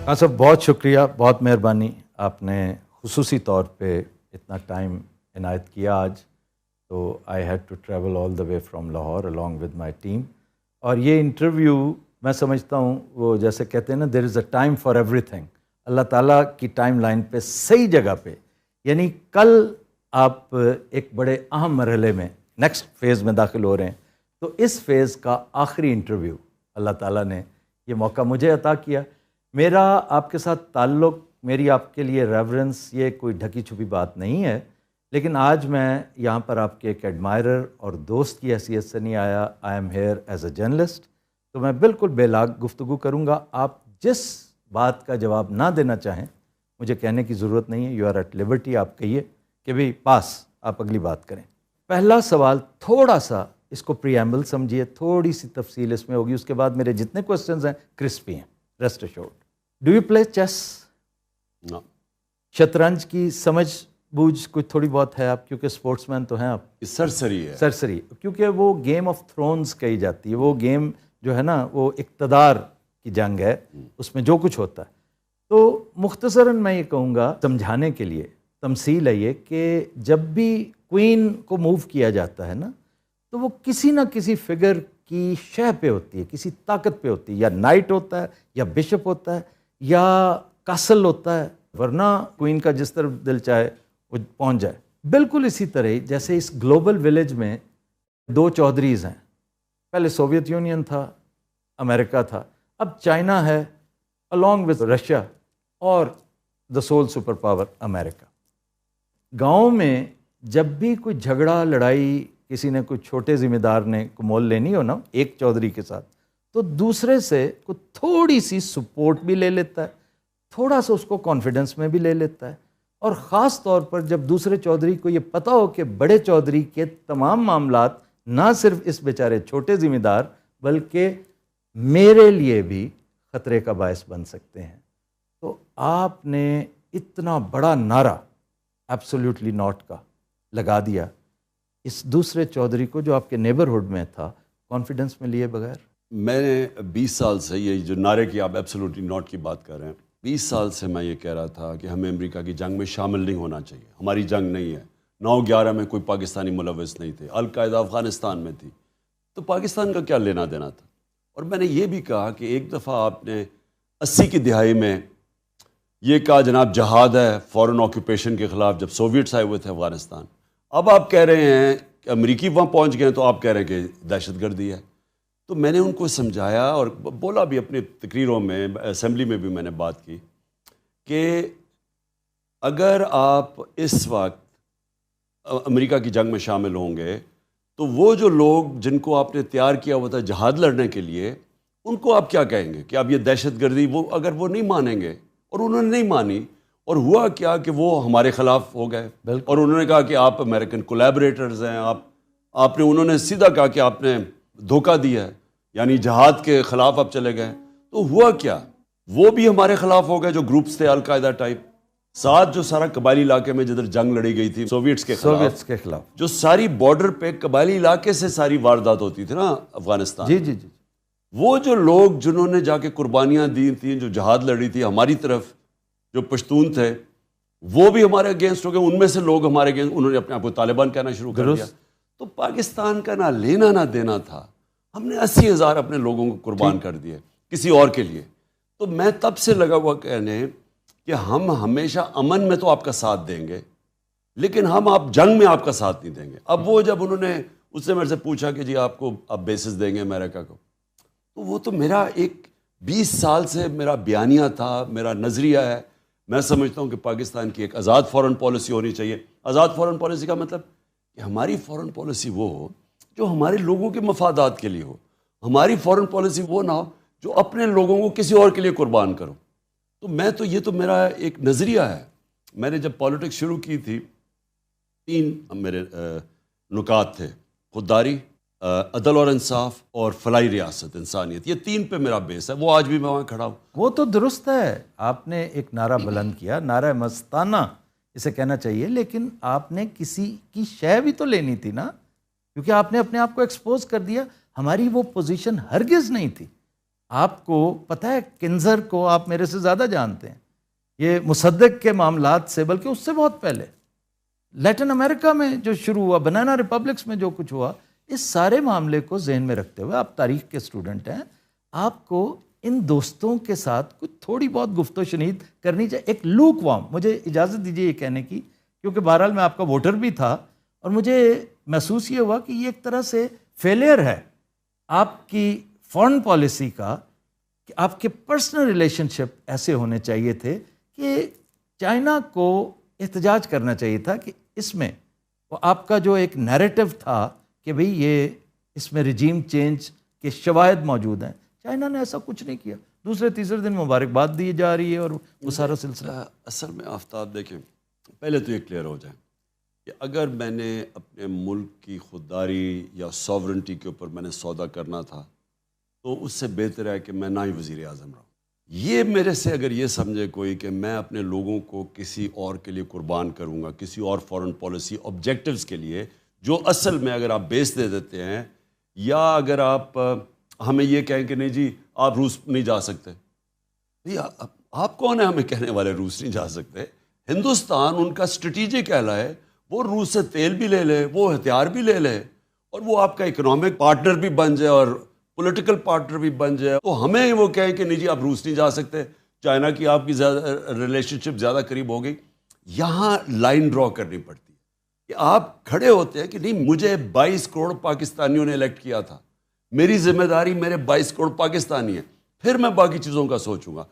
ہاں صاحب، بہت شکریہ، بہت مہربانی، آپ نے خصوصی طور پہ اتنا ٹائم عنایت کیا آج. تو I had to travel all the way from Lahore along with my team. اور یہ انٹرویو میں سمجھتا ہوں وہ جیسے کہتے ہیں نا there is a time for ایوری تھنگ. اللہ تعالیٰ کی ٹائم لائن پہ صحیح جگہ پہ، یعنی کل آپ ایک بڑے اہم مرحلے میں نیکسٹ فیز میں داخل ہو رہے ہیں. تو اس فیز کا آخری انٹرویو اللہ تعالیٰ نے یہ موقع مجھے عطا کیا. میرا آپ کے ساتھ تعلق، میری آپ کے لیے ریورنس، یہ کوئی ڈھکی چھپی بات نہیں ہے، لیکن آج میں یہاں پر آپ کے ایک ایڈمائرر اور دوست کی حیثیت سے نہیں آیا. I am here as a journalist. تو میں بالکل بے لاگ گفتگو کروں گا. آپ جس بات کا جواب نہ دینا چاہیں مجھے کہنے کی ضرورت نہیں ہے. You are at liberty. آپ کہیے کہ بھئی پاس، آپ اگلی بات کریں. پہلا سوال تھوڑا سا اس کو پریامبل سمجھیے، تھوڑی سی تفصیل اس میں ہوگی، اس کے بعد میرے جتنے کوسچنز ہیں کرسپی ہیں، rest assured. Do you play chess? No. شطرنج کی سمجھ بوجھ کچھ تھوڑی بہت ہے آپ، کیونکہ اسپورٹس مین تو ہیں آپ. سرسری ہے. سرسری، کیونکہ وہ گیم آف تھرونز کہی جاتی ہے. وہ گیم جو ہے نا وہ اقتدار کی جنگ ہے، اس میں جو کچھ ہوتا ہے. تو مختصراً میں یہ کہوں گا سمجھانے کے لیے، تمثیل ہے یہ کہ جب بھی کوئین کو موو کیا جاتا ہے نا تو وہ کسی نہ کسی فگر کی شے پہ ہوتی ہے، کسی طاقت پہ ہوتی ہے. یا نائٹ ہوتا ہے، یا بشپ ہوتا ہے، یا کاسل ہوتا ہے، ورنہ کوئین کا جس طرف دل چاہے وہ پہنچ جائے. بالکل اسی طرح جیسے اس گلوبل ولیج میں دو چودھریز ہیں. پہلے سوویت یونین تھا، امریکہ تھا، اب چائنا ہے along with رشیا، اور دا سول سپر پاور امریکہ. گاؤں میں جب بھی کوئی جھگڑا لڑائی کسی نے کوئی چھوٹے ذمہ دار نے کو مول لینی ہو نا ایک چودھری کے ساتھ، تو دوسرے سے کوئی تھوڑی سی سپورٹ بھی لے لیتا ہے، تھوڑا سا اس کو کانفیڈنس میں بھی لے لیتا ہے. اور خاص طور پر جب دوسرے چودھری کو یہ پتہ ہو کہ بڑے چودھری کے تمام معاملات نہ صرف اس بیچارے چھوٹے ذمہ دار بلکہ میرے لیے بھی خطرے کا باعث بن سکتے ہیں. تو آپ نے اتنا بڑا نعرہ ایبسولیوٹلی ناٹ کا لگا دیا اس دوسرے چودھری کو جو آپ کے نیبرہڈ میں تھا، کانفیڈنس میں لیے بغیر. میں نے 20 سال سے یہ جو نعرے کی آپ ایبسولوٹلی ناٹ کی بات کر رہے ہیں، 20 سال سے میں یہ کہہ رہا تھا کہ ہمیں امریکہ کی جنگ میں شامل نہیں ہونا چاہیے. ہماری جنگ نہیں ہے. 9/11 میں کوئی پاکستانی ملوث نہیں تھے. القاعدہ افغانستان میں تھی، تو پاکستان کا کیا لینا دینا تھا. اور میں نے یہ بھی کہا کہ ایک دفعہ آپ نے 80 کی دہائی میں یہ کہا جناب جہاد ہے فورن آکوپیشن کے خلاف، جب سوویٹس آئے ہوئے تھے افغانستان. اب آپ کہہ رہے ہیں کہ امریکی وہاں پہنچ گئے ہیں تو آپ کہہ رہے ہیں کہ دہشت گردی ہے. تو میں نے ان کو سمجھایا اور بولا بھی اپنی تقریروں میں، اسمبلی میں بھی میں نے بات کی کہ اگر آپ اس وقت امریکہ کی جنگ میں شامل ہوں گے تو وہ جو لوگ جن کو آپ نے تیار کیا ہوا تھا جہاد لڑنے کے لیے، ان کو آپ کیا کہیں گے کہ اب یہ دہشت گردی، وہ اگر وہ نہیں مانیں گے، اور انہوں نے نہیں مانی، اور ہوا کیا کہ وہ ہمارے خلاف ہو گئے. اور انہوں نے کہا کہ آپ امریکن کولیبریٹرز ہیں. آپ نے انہوں نے سیدھا کہا کہ آپ نے دھوکہ دیا ہے، یعنی جہاد کے خلاف آپ چلے گئے. تو ہوا کیا، وہ بھی ہمارے خلاف ہو گئے جو گروپس تھے القاعدہ ٹائپ. ساتھ جو سارا قبائلی علاقے میں جدھر جنگ لڑی گئی تھی سوویٹس کے خلاف، جو ساری بارڈر پہ قبائلی علاقے سے ساری واردات ہوتی تھی نا افغانستان. جی، وہ جو لوگ جنہوں نے جا کے قربانیاں دی تھیں، جو جہاد لڑی تھی ہماری طرف، جو پشتون تھے، وہ بھی ہمارے اگینسٹ ہو گئے. ان میں سے لوگ ہمارے اگینسٹ، انہوں نے اپنے آپ کو طالبان کہنا شروع کر دیا. تو پاکستان کا نہ لینا نہ دینا تھا. ہم نے 80,000 اپنے لوگوں کو قربان کر دیے کسی اور کے لیے. تو میں تب سے لگا ہوا کہنے کہ ہم ہمیشہ امن میں تو آپ کا ساتھ دیں گے، لیکن ہم آپ جنگ میں آپ کا ساتھ نہیں دیں گے. اب وہ جب انہوں نے اس سے میرے سے پوچھا کہ جی آپ کو اب بیسز دیں گے امریکہ کو، تو وہ تو میرا ایک 20 سال سے میرا بیانیہ تھا، میرا نظریہ ہے. میں سمجھتا ہوں کہ پاکستان کی ایک آزاد فورن پالیسی ہونی چاہیے. آزاد فورن پالیسی کا مطلب کہ ہماری فورن پالیسی وہ ہو جو ہمارے لوگوں کے مفادات کے لیے ہو. ہماری فورن پالیسی وہ نہ ہو جو اپنے لوگوں کو کسی اور کے لیے قربان کرو. تو میں تو یہ تو میرا ایک نظریہ ہے. میں نے جب پالیٹکس شروع کی تھی 3 میرے نکات تھے: خودداری، عدل اور انصاف، اور فلاحی ریاست انسانیت. یہ 3 پہ میرا بیس ہے. وہ آج بھی میں وہاں کھڑا ہوں. وہ تو درست ہے. آپ نے ایک نعرہ بلند کیا، نعرہ مستانہ اسے کہنا چاہیے، لیکن آپ نے کسی کی شے بھی تو لینی تھی نا، کیونکہ آپ نے اپنے آپ کو ایکسپوز کر دیا. ہماری وہ پوزیشن ہرگز نہیں تھی. آپ کو پتہ ہے کنزر کو آپ میرے سے زیادہ جانتے ہیں، یہ مصدق کے معاملات سے بلکہ اس سے بہت پہلے لیٹن امریکہ میں جو شروع ہوا، بنانا ریپبلکس میں جو کچھ ہوا، اس سارے معاملے کو ذہن میں رکھتے ہوئے آپ تاریخ کے اسٹوڈنٹ ہیں، آپ کو ان دوستوں کے ساتھ کچھ تھوڑی بہت گفت و شنید کرنی چاہیے. ایک لوک وارم، مجھے اجازت دیجیے یہ کہنے کی، کیونکہ بہرحال میں آپ کا ووٹر بھی تھا اور مجھے محسوس یہ ہوا کہ یہ ایک طرح سے فیلئر ہے آپ کی فارن پالیسی کا، کہ آپ کے پرسنل ریلیشن شپ ایسے ہونے چاہیے تھے کہ چائنا کو احتجاج کرنا چاہیے تھا کہ اس میں وہ آپ کا جو ایک نیریٹو تھا کہ بھئی یہ اس میں رجیم چینج کے شواہد موجود ہیں، چائنا نے ایسا کچھ نہیں کیا. دوسرے تیسرے دن مبارکباد دی جا رہی ہے اور وہ سارا سلسلہ. اصل میں آفتاب دیکھیں، پہلے تو یہ کلیئر ہو جائے کہ اگر میں نے اپنے ملک کی خودداری یا ساورنٹی کے اوپر میں نے سودا کرنا تھا تو اس سے بہتر ہے کہ میں نہ ہی وزیر اعظم رہوں. یہ میرے سے اگر یہ سمجھے کوئی کہ میں اپنے لوگوں کو کسی اور کے لیے قربان کروں گا، کسی اور فارن پالیسی آبجیکٹیوز کے لیے، جو اصل میں اگر آپ بیس دے دیتے ہیں، یا اگر آپ ہمیں یہ کہیں کہ نہیں جی آپ روس نہیں جا سکتے، آپ کون ہیں ہمیں کہنے والے روس نہیں جا سکتے؟ ہندوستان ان کا اسٹریٹجک ایلا ہے، وہ روس سے تیل بھی لے لے، وہ ہتھیار بھی لے لے، اور وہ آپ کا اکنامک پارٹنر بھی بن جائے اور پولیٹیکل پارٹنر بھی بن جائے، تو ہمیں وہ کہیں کہ نہیں جی آپ روس نہیں جا سکتے، چائنا کی آپ کی ریلیشن شپ زیادہ قریب ہو گئی. یہاں لائن ڈرا کرنی پڑتی ہے کہ آپ کھڑے ہوتے ہیں کہ نہیں، مجھے 22 کروڑ پاکستانیوں نے الیکٹ کیا تھا، میری ذمہ داری میرے 22 کروڑ پاکستانی ہیں، پھر میں باقی چیزوں کا سوچوں گا.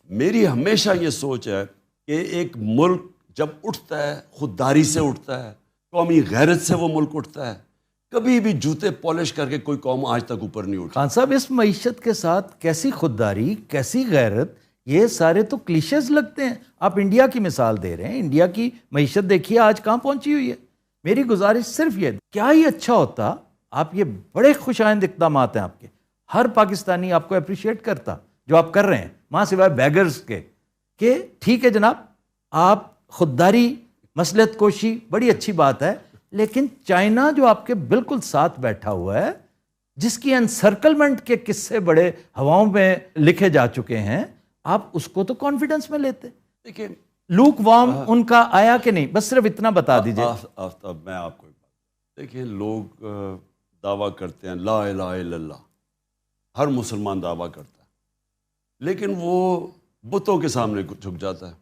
میری ہمیشہ یہ سوچ ہے کہ ایک ملک جب اٹھتا ہے خودداری سے اٹھتا ہے، قومی غیرت سے وہ ملک اٹھتا ہے. کبھی بھی جوتے پالش کر کے کوئی قوم آج تک اوپر نہیں اٹھی. خان صاحب، اس معیشت کے ساتھ کیسی خودداری، کیسی غیرت، یہ سارے تو کلیشز لگتے ہیں. آپ انڈیا کی مثال دے رہے ہیں، انڈیا کی معیشت دیکھیے آج کہاں پہنچی ہوئی ہے. میری گزارش صرف یہ، کیا ہی اچھا ہوتا، آپ یہ بڑے خوش آئند اقدامات ہیں آپ کے، ہر پاکستانی آپ کو اپریشیٹ کرتا جو آپ کر رہے ہیں، ماں سوائے بیگرز کے، کہ ٹھیک ہے جناب آپ خودداری، مصلحت کوشی بڑی اچھی بات ہے، لیکن چائنا جو آپ کے بالکل ساتھ بیٹھا ہوا ہے، جس کی انسرکلمنٹ کے قصے بڑے ہواؤں میں لکھے جا چکے ہیں، آپ اس کو تو کانفیڈنس میں لیتے. دیکھیں لوک وارم ان کا آیا کہ نہیں، بس صرف اتنا بتا دیجئے. آفتاب میں آپ کو ایک بات، دیکھیں لوگ دعویٰ کرتے ہیں لا الہ الا اللہ، ہر مسلمان دعویٰ کرتا ہے، لیکن وہ بتوں کے سامنے جھک جاتا ہے.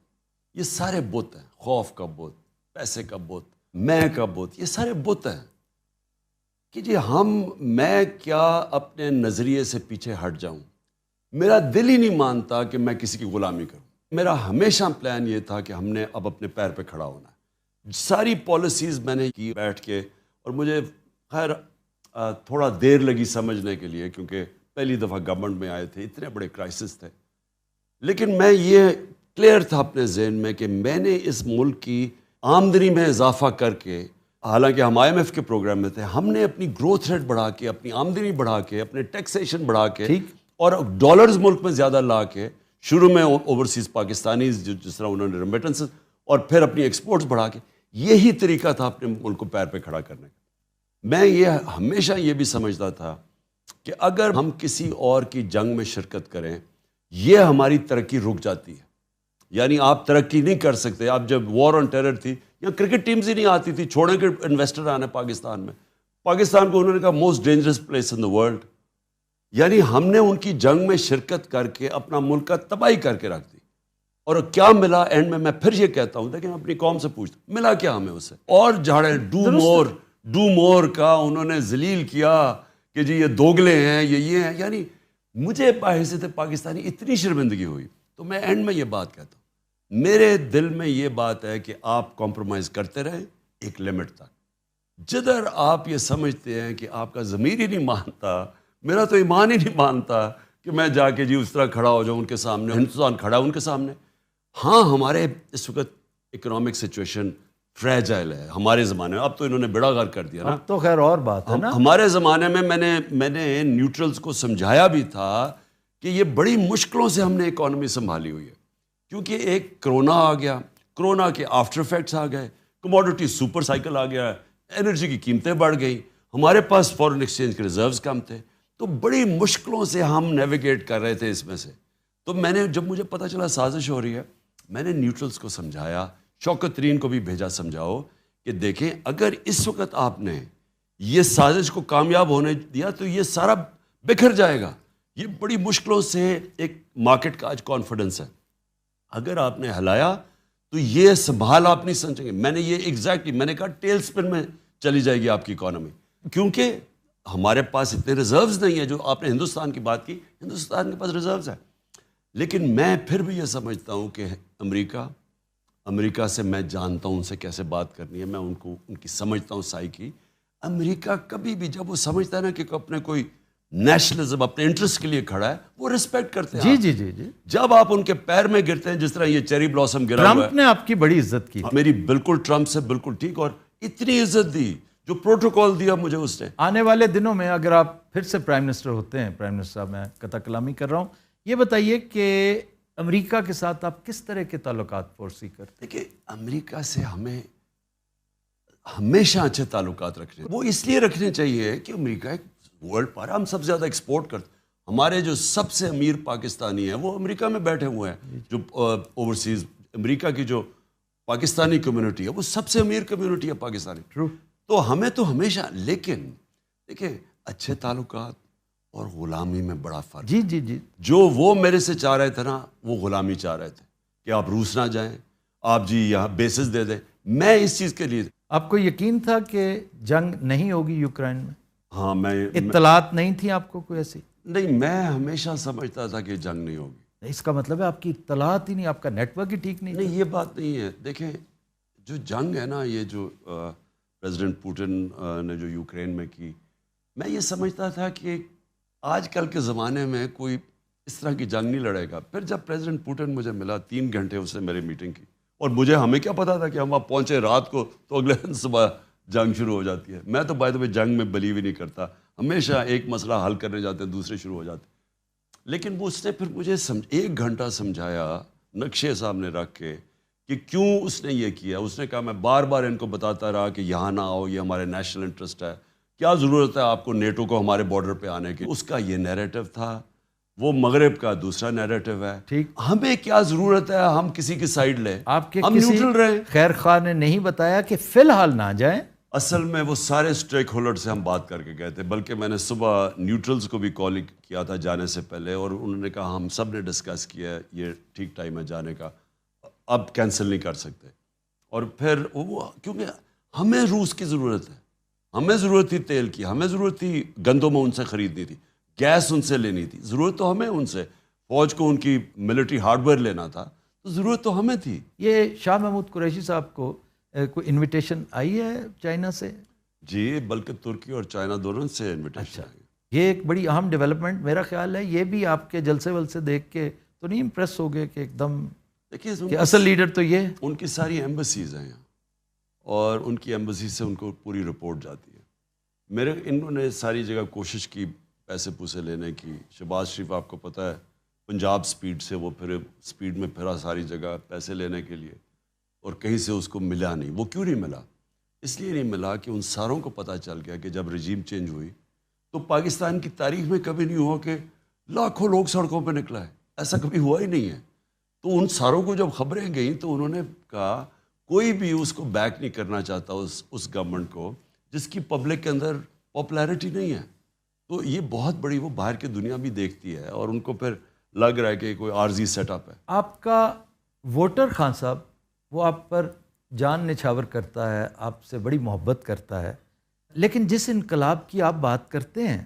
یہ سارے بت ہیں، خوف کا بت، پیسے کا بت، میں کا بت، یہ سارے بت ہیں کہ جی میں کیا اپنے نظریے سے پیچھے ہٹ جاؤں. میرا دل ہی نہیں مانتا کہ میں کسی کی غلامی کروں. میرا ہمیشہ پلان یہ تھا کہ ہم نے اب اپنے پیر پہ کھڑا ہونا ہے. ساری پالیسیز میں نے کی بیٹھ کے، اور مجھے خیر تھوڑا دیر لگی سمجھنے کے لیے، کیونکہ پہلی دفعہ گورنمنٹ میں آئے تھے، اتنے بڑے کرائسس تھے، لیکن میں یہ کلیئر تھا اپنے ذہن میں کہ میں نے اس ملک کی آمدنی میں اضافہ کر کے، حالانکہ ہم IMF کے پروگرام میں تھے، ہم نے اپنی گروتھ ریٹ بڑھا کے، اپنی آمدنی بڑھا کے، اپنے ٹیکسیشن بڑھا کے، اور ڈالرز ملک میں زیادہ لا کے، شروع میں اوورسیز پاکستانیز جس طرح انہوں نے ریمیٹنسز، اور پھر اپنی ایکسپورٹس بڑھا کے، یہی طریقہ تھا اپنے ملک کو پیر پہ کھڑا کرنے کا. میں یہ ہمیشہ یہ بھی سمجھتا تھا کہ اگر ہم کسی اور کی جنگ میں شرکت کریں، یہ ہماری ترقی رک جاتی ہے. یعنی آپ ترقی نہیں کر سکتے. آپ جب وار آن ٹیرر تھی، یا کرکٹ ٹیمز ہی نہیں آتی تھی، چھوڑیں کہ انویسٹر آنے پاکستان میں، پاکستان کو انہوں نے کہا most dangerous place in the world. یعنی ہم نے ان کی جنگ میں شرکت کر کے اپنا ملک کا تباہی کر کے رکھ دی. اور کیا ملا اینڈ میں پھر یہ کہتا ہوں، لیکن اپنی قوم سے پوچھتا ملا کیا ہمیں اس سے؟ اور جھاڑے ڈو مور کا انہوں نے ذلیل کیا کہ جی یہ دوگلے ہیں، یہ ہیں. یعنی مجھے بحیثیت پاکستانی اتنی شرمندگی ہوئی. تو میں اینڈ میں یہ بات کہتا ہوں، میرے دل میں یہ بات ہے کہ آپ کمپرومائز کرتے رہیں ایک لمٹ تک. جدھر آپ یہ سمجھتے ہیں کہ آپ کا ضمیر ہی نہیں مانتا، میرا تو ایمان ہی نہیں مانتا کہ میں جا کے جی اس طرح کھڑا ہو جاؤں ان کے سامنے، ہندوستان کھڑا ان کے سامنے. ہاں ہمارے اس وقت اکنامک سچویشن فریجائل ہے ہمارے زمانے میں. اب تو انہوں نے بیڑا غرق کر دیا نا. اب تو خیر اور بات ہے نا. ہمارے زمانے میں میں نے نیوٹرلز کو سمجھایا بھی تھا کہ یہ بڑی مشکلوں سے ہم نے اکانومی سنبھالی ہوئی ہے، کیونکہ ایک کرونا آ گیا، کرونا کے آفٹر افیکٹس آ گئے، کموڈٹی سپر سائیکل آ گیا، انرجی کی قیمتیں بڑھ گئیں، ہمارے پاس فورن ایکسچینج کے ریزروز کم تھے. تو بڑی مشکلوں سے ہم نیویگیٹ کر رہے تھے اس میں سے. تو میں نے جب مجھے پتہ چلا سازش ہو رہی ہے, میں نے نیوٹرلز کو سمجھایا, شوکت ترین کو بھی بھیجا سمجھاؤ کہ دیکھیں اگر اس وقت آپ نے یہ سازش کو کامیاب ہونے دیا تو یہ سارا بکھر جائے گا. یہ بڑی مشکلوں سے ایک مارکیٹ کا آج کانفیڈنس ہے, اگر آپ نے ہلایا تو یہ سنبھال آپ نہیں سمجھیں گے. میں نے یہ ایگزیکٹلی میں نے کہا ٹیل سپن میں چلی جائے گی آپ کی اکانومی, کیونکہ ہمارے پاس اتنے ریزروز نہیں ہیں. جو آپ نے ہندوستان کی بات کی, ہندوستان کے پاس ریزروز ہیں, لیکن میں پھر بھی یہ سمجھتا ہوں کہ امریکہ سے میں جانتا ہوں ان سے کیسے بات کرنی ہے, میں ان کی سمجھتا ہوں سائیکی. امریکہ کبھی بھی جب وہ سمجھتا ہے نا کہ اپنے کوئی نیشنلزم اپنے انٹرسٹ کے لیے کھڑا ہے, وہ رسپیکٹ کرتے ہیں. جی. جب آپ ان کے پیر میں گرتے ہیں, جس طرح یہ چیری بلاسم گرا ہوا ہے. ٹرمپ نے آپ کی بڑی عزت کی, میری بالکل ٹرمپ سے بالکل ٹھیک, اور اتنی عزت دی جو پروٹوکول دیا مجھے اس نے. آنے والے دنوں میں اگر آپ پھر سے پرائم منسٹر ہوتے ہیں, پرائم منسٹر صاحب میں قطع کلامی کر رہا ہوں, یہ بتائیے کہ امریکہ کے ساتھ آپ کس طرح کے تعلقات پرسی کرتے ہیں؟ دیکھیے امریکہ سے ہمیں ہمیشہ اچھے تعلقات رکھنے, وہ اس لیے رکھنے چاہیے کہ امریکہ ایک ورلڈ پاور, ہم سب سے زیادہ ایکسپورٹ کرتے. ہمارے جو سب سے امیر پاکستانی ہیں وہ امریکہ میں بیٹھے ہوئے ہیں. جو اوورسیز امریکہ کی جو پاکستانی کمیونٹی ہے وہ سب سے امیر کمیونٹی ہے پاکستانی. ٹرو. تو ہمیں تو ہمیشہ, لیکن دیکھیں اچھے تعلقات اور غلامی میں بڑا فرق. جی. جو وہ میرے سے چاہ رہے تھے نا, وہ غلامی چاہ رہے تھے کہ آپ روس نہ جائیں, آپ جی یہاں بیسز دے دیں. میں اس چیز کے لیے, آپ کو یقین تھا کہ جنگ نہیں ہوگی یوکرین میں؟ ہاں, میں اطلاعات نہیں تھی آپ کو کوئی ایسی؟ نہیں, میں ہمیشہ سمجھتا تھا کہ جنگ نہیں ہوگی. اس کا مطلب ہے آپ کی اطلاعات ہی نہیں, آپ کا نیٹ ورک ہی ٹھیک نہیں. نہیں, یہ بات نہیں ہے. دیکھیں جو جنگ ہے نا, یہ جو پریزیڈنٹ پوٹن نے جو یوکرین میں کی, میں یہ سمجھتا تھا کہ آج کل کے زمانے میں کوئی اس طرح کی جنگ نہیں لڑے گا. پھر جب پریزیڈنٹ پوٹن مجھے ملا, 3 گھنٹے اس نے میری میٹنگ کی, اور ہمیں کیا پتا تھا کہ ہم وہاں پہنچے رات کو تو اگلے دن صبح جنگ شروع ہو جاتی ہے. میں تو بائی دا وے جنگ میں بلیو ہی نہیں کرتا, ہمیشہ ایک مسئلہ حل کرنے جاتے ہیں دوسرے شروع ہو جاتے. لیکن وہ اس نے پھر مجھے 1 گھنٹہ سمجھایا نقشے سامنے رکھ کے کہ کیوں اس نے یہ کیا. اس نے کہا میں بار بار ان کو بتاتا رہا کہ یہاں نہ آؤ, یہ ہمارے نیشنل انٹرسٹ ہے, کیا ضرورت ہے آپ کو نیٹو کو ہمارے بارڈر پہ آنے کی. اس کا یہ نیریٹو تھا, وہ مغرب کا دوسرا نیریٹو ہے. ٹھیک, ہمیں کیا ضرورت ہے ہم کسی کی سائیڈ لیں, آپ کے ہم کسی نیوٹرل رہیں. خیر خواہ نے نہیں بتایا کہ فی الحال نہ جائیں؟ اصل میں وہ سارے اسٹیک ہولڈر سے ہم بات کر کے گئے تھے, بلکہ میں نے صبح نیوٹرلز کو بھی کال کیا تھا جانے سے پہلے, اور انہوں نے کہا ہم سب نے ڈسکس کیا ہے یہ ٹھیک ٹائم ہے جانے کا, اب کینسل نہیں کر سکتے. اور پھر وہ کیونکہ ہمیں روس کی ضرورت ہے, ہمیں ضرورت تھی تیل کی, ہمیں ضرورت تھی گندم ان سے خریدنی تھی, گیس ان سے لینی تھی, ضرورت تو ہمیں ان سے, فوج کو ان کی ملٹری ہارڈ ویئر لینا تھا, تو ضرورت تو ہمیں تھی. یہ شاہ محمود قریشی صاحب کو کوئی انویٹیشن آئی ہے چائنا سے؟ جی, بلکہ ترکی اور چائنا دونوں سے انویٹیشن آئی. یہ ایک بڑی اہم ڈیولپمنٹ میرا خیال ہے. یہ بھی آپ کے جلسے ولسے دیکھ کے تو نہیں امپریس ہو گئے کہ ایک دم کہ اصل لیڈر تو یہ؟ ان کی ساری ایمبیسیز ہیں یہاں, اور ان کی ایمبیسی سے ان کو پوری رپورٹ جاتی ہے. انہوں نے ساری جگہ کوشش کی پیسے پوسے لینے کی. شہباز شریف آپ کو پتہ ہے پنجاب سپیڈ سے وہ پھر سپیڈ میں پھرا ساری جگہ پیسے لینے کے لیے, اور کہیں سے اس کو ملا نہیں. وہ کیوں نہیں ملا؟ اس لیے نہیں ملا کہ ان ساروں کو پتہ چل گیا کہ جب رجیم چینج ہوئی تو پاکستان کی تاریخ میں کبھی نہیں ہوا کہ لاکھوں لوگ سڑکوں پہ نکلا ہے, ایسا کبھی ہوا ہی نہیں ہے. تو ان ساروں کو جب خبریں گئیں تو انہوں نے کہا کوئی بھی اس کو بیک نہیں کرنا چاہتا اس گورنمنٹ کو جس کی پبلک کے اندر پاپولیرٹی نہیں ہے. تو یہ بہت بڑی وہ باہر کی دنیا بھی دیکھتی ہے, اور ان کو پھر لگ رہا ہے کہ کوئی عارضی سیٹ اپ ہے. آپ کا ووٹر خان صاحب وہ آپ پر جان نچھاور کرتا ہے, آپ سے بڑی محبت کرتا ہے, لیکن جس انقلاب کی آپ بات کرتے ہیں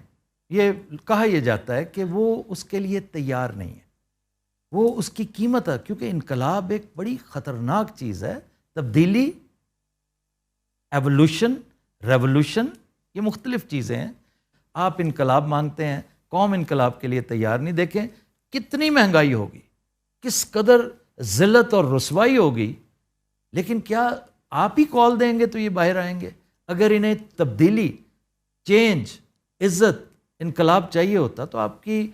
یہ کہا یہ جاتا ہے کہ وہ اس کے لیے تیار نہیں ہے, وہ اس کی قیمت ہے, کیونکہ انقلاب ایک بڑی خطرناک چیز ہے. تبدیلی, ایوولوشن, ریولوشن, یہ مختلف چیزیں ہیں. آپ انقلاب مانگتے ہیں, قوم انقلاب کے لیے تیار نہیں. دیکھیں کتنی مہنگائی ہوگی, کس قدر ذلت اور رسوائی ہوگی, لیکن کیا آپ ہی کال دیں گے تو یہ باہر آئیں گے؟ اگر انہیں تبدیلی, چینج, عزت, انقلاب چاہیے ہوتا تو آپ کی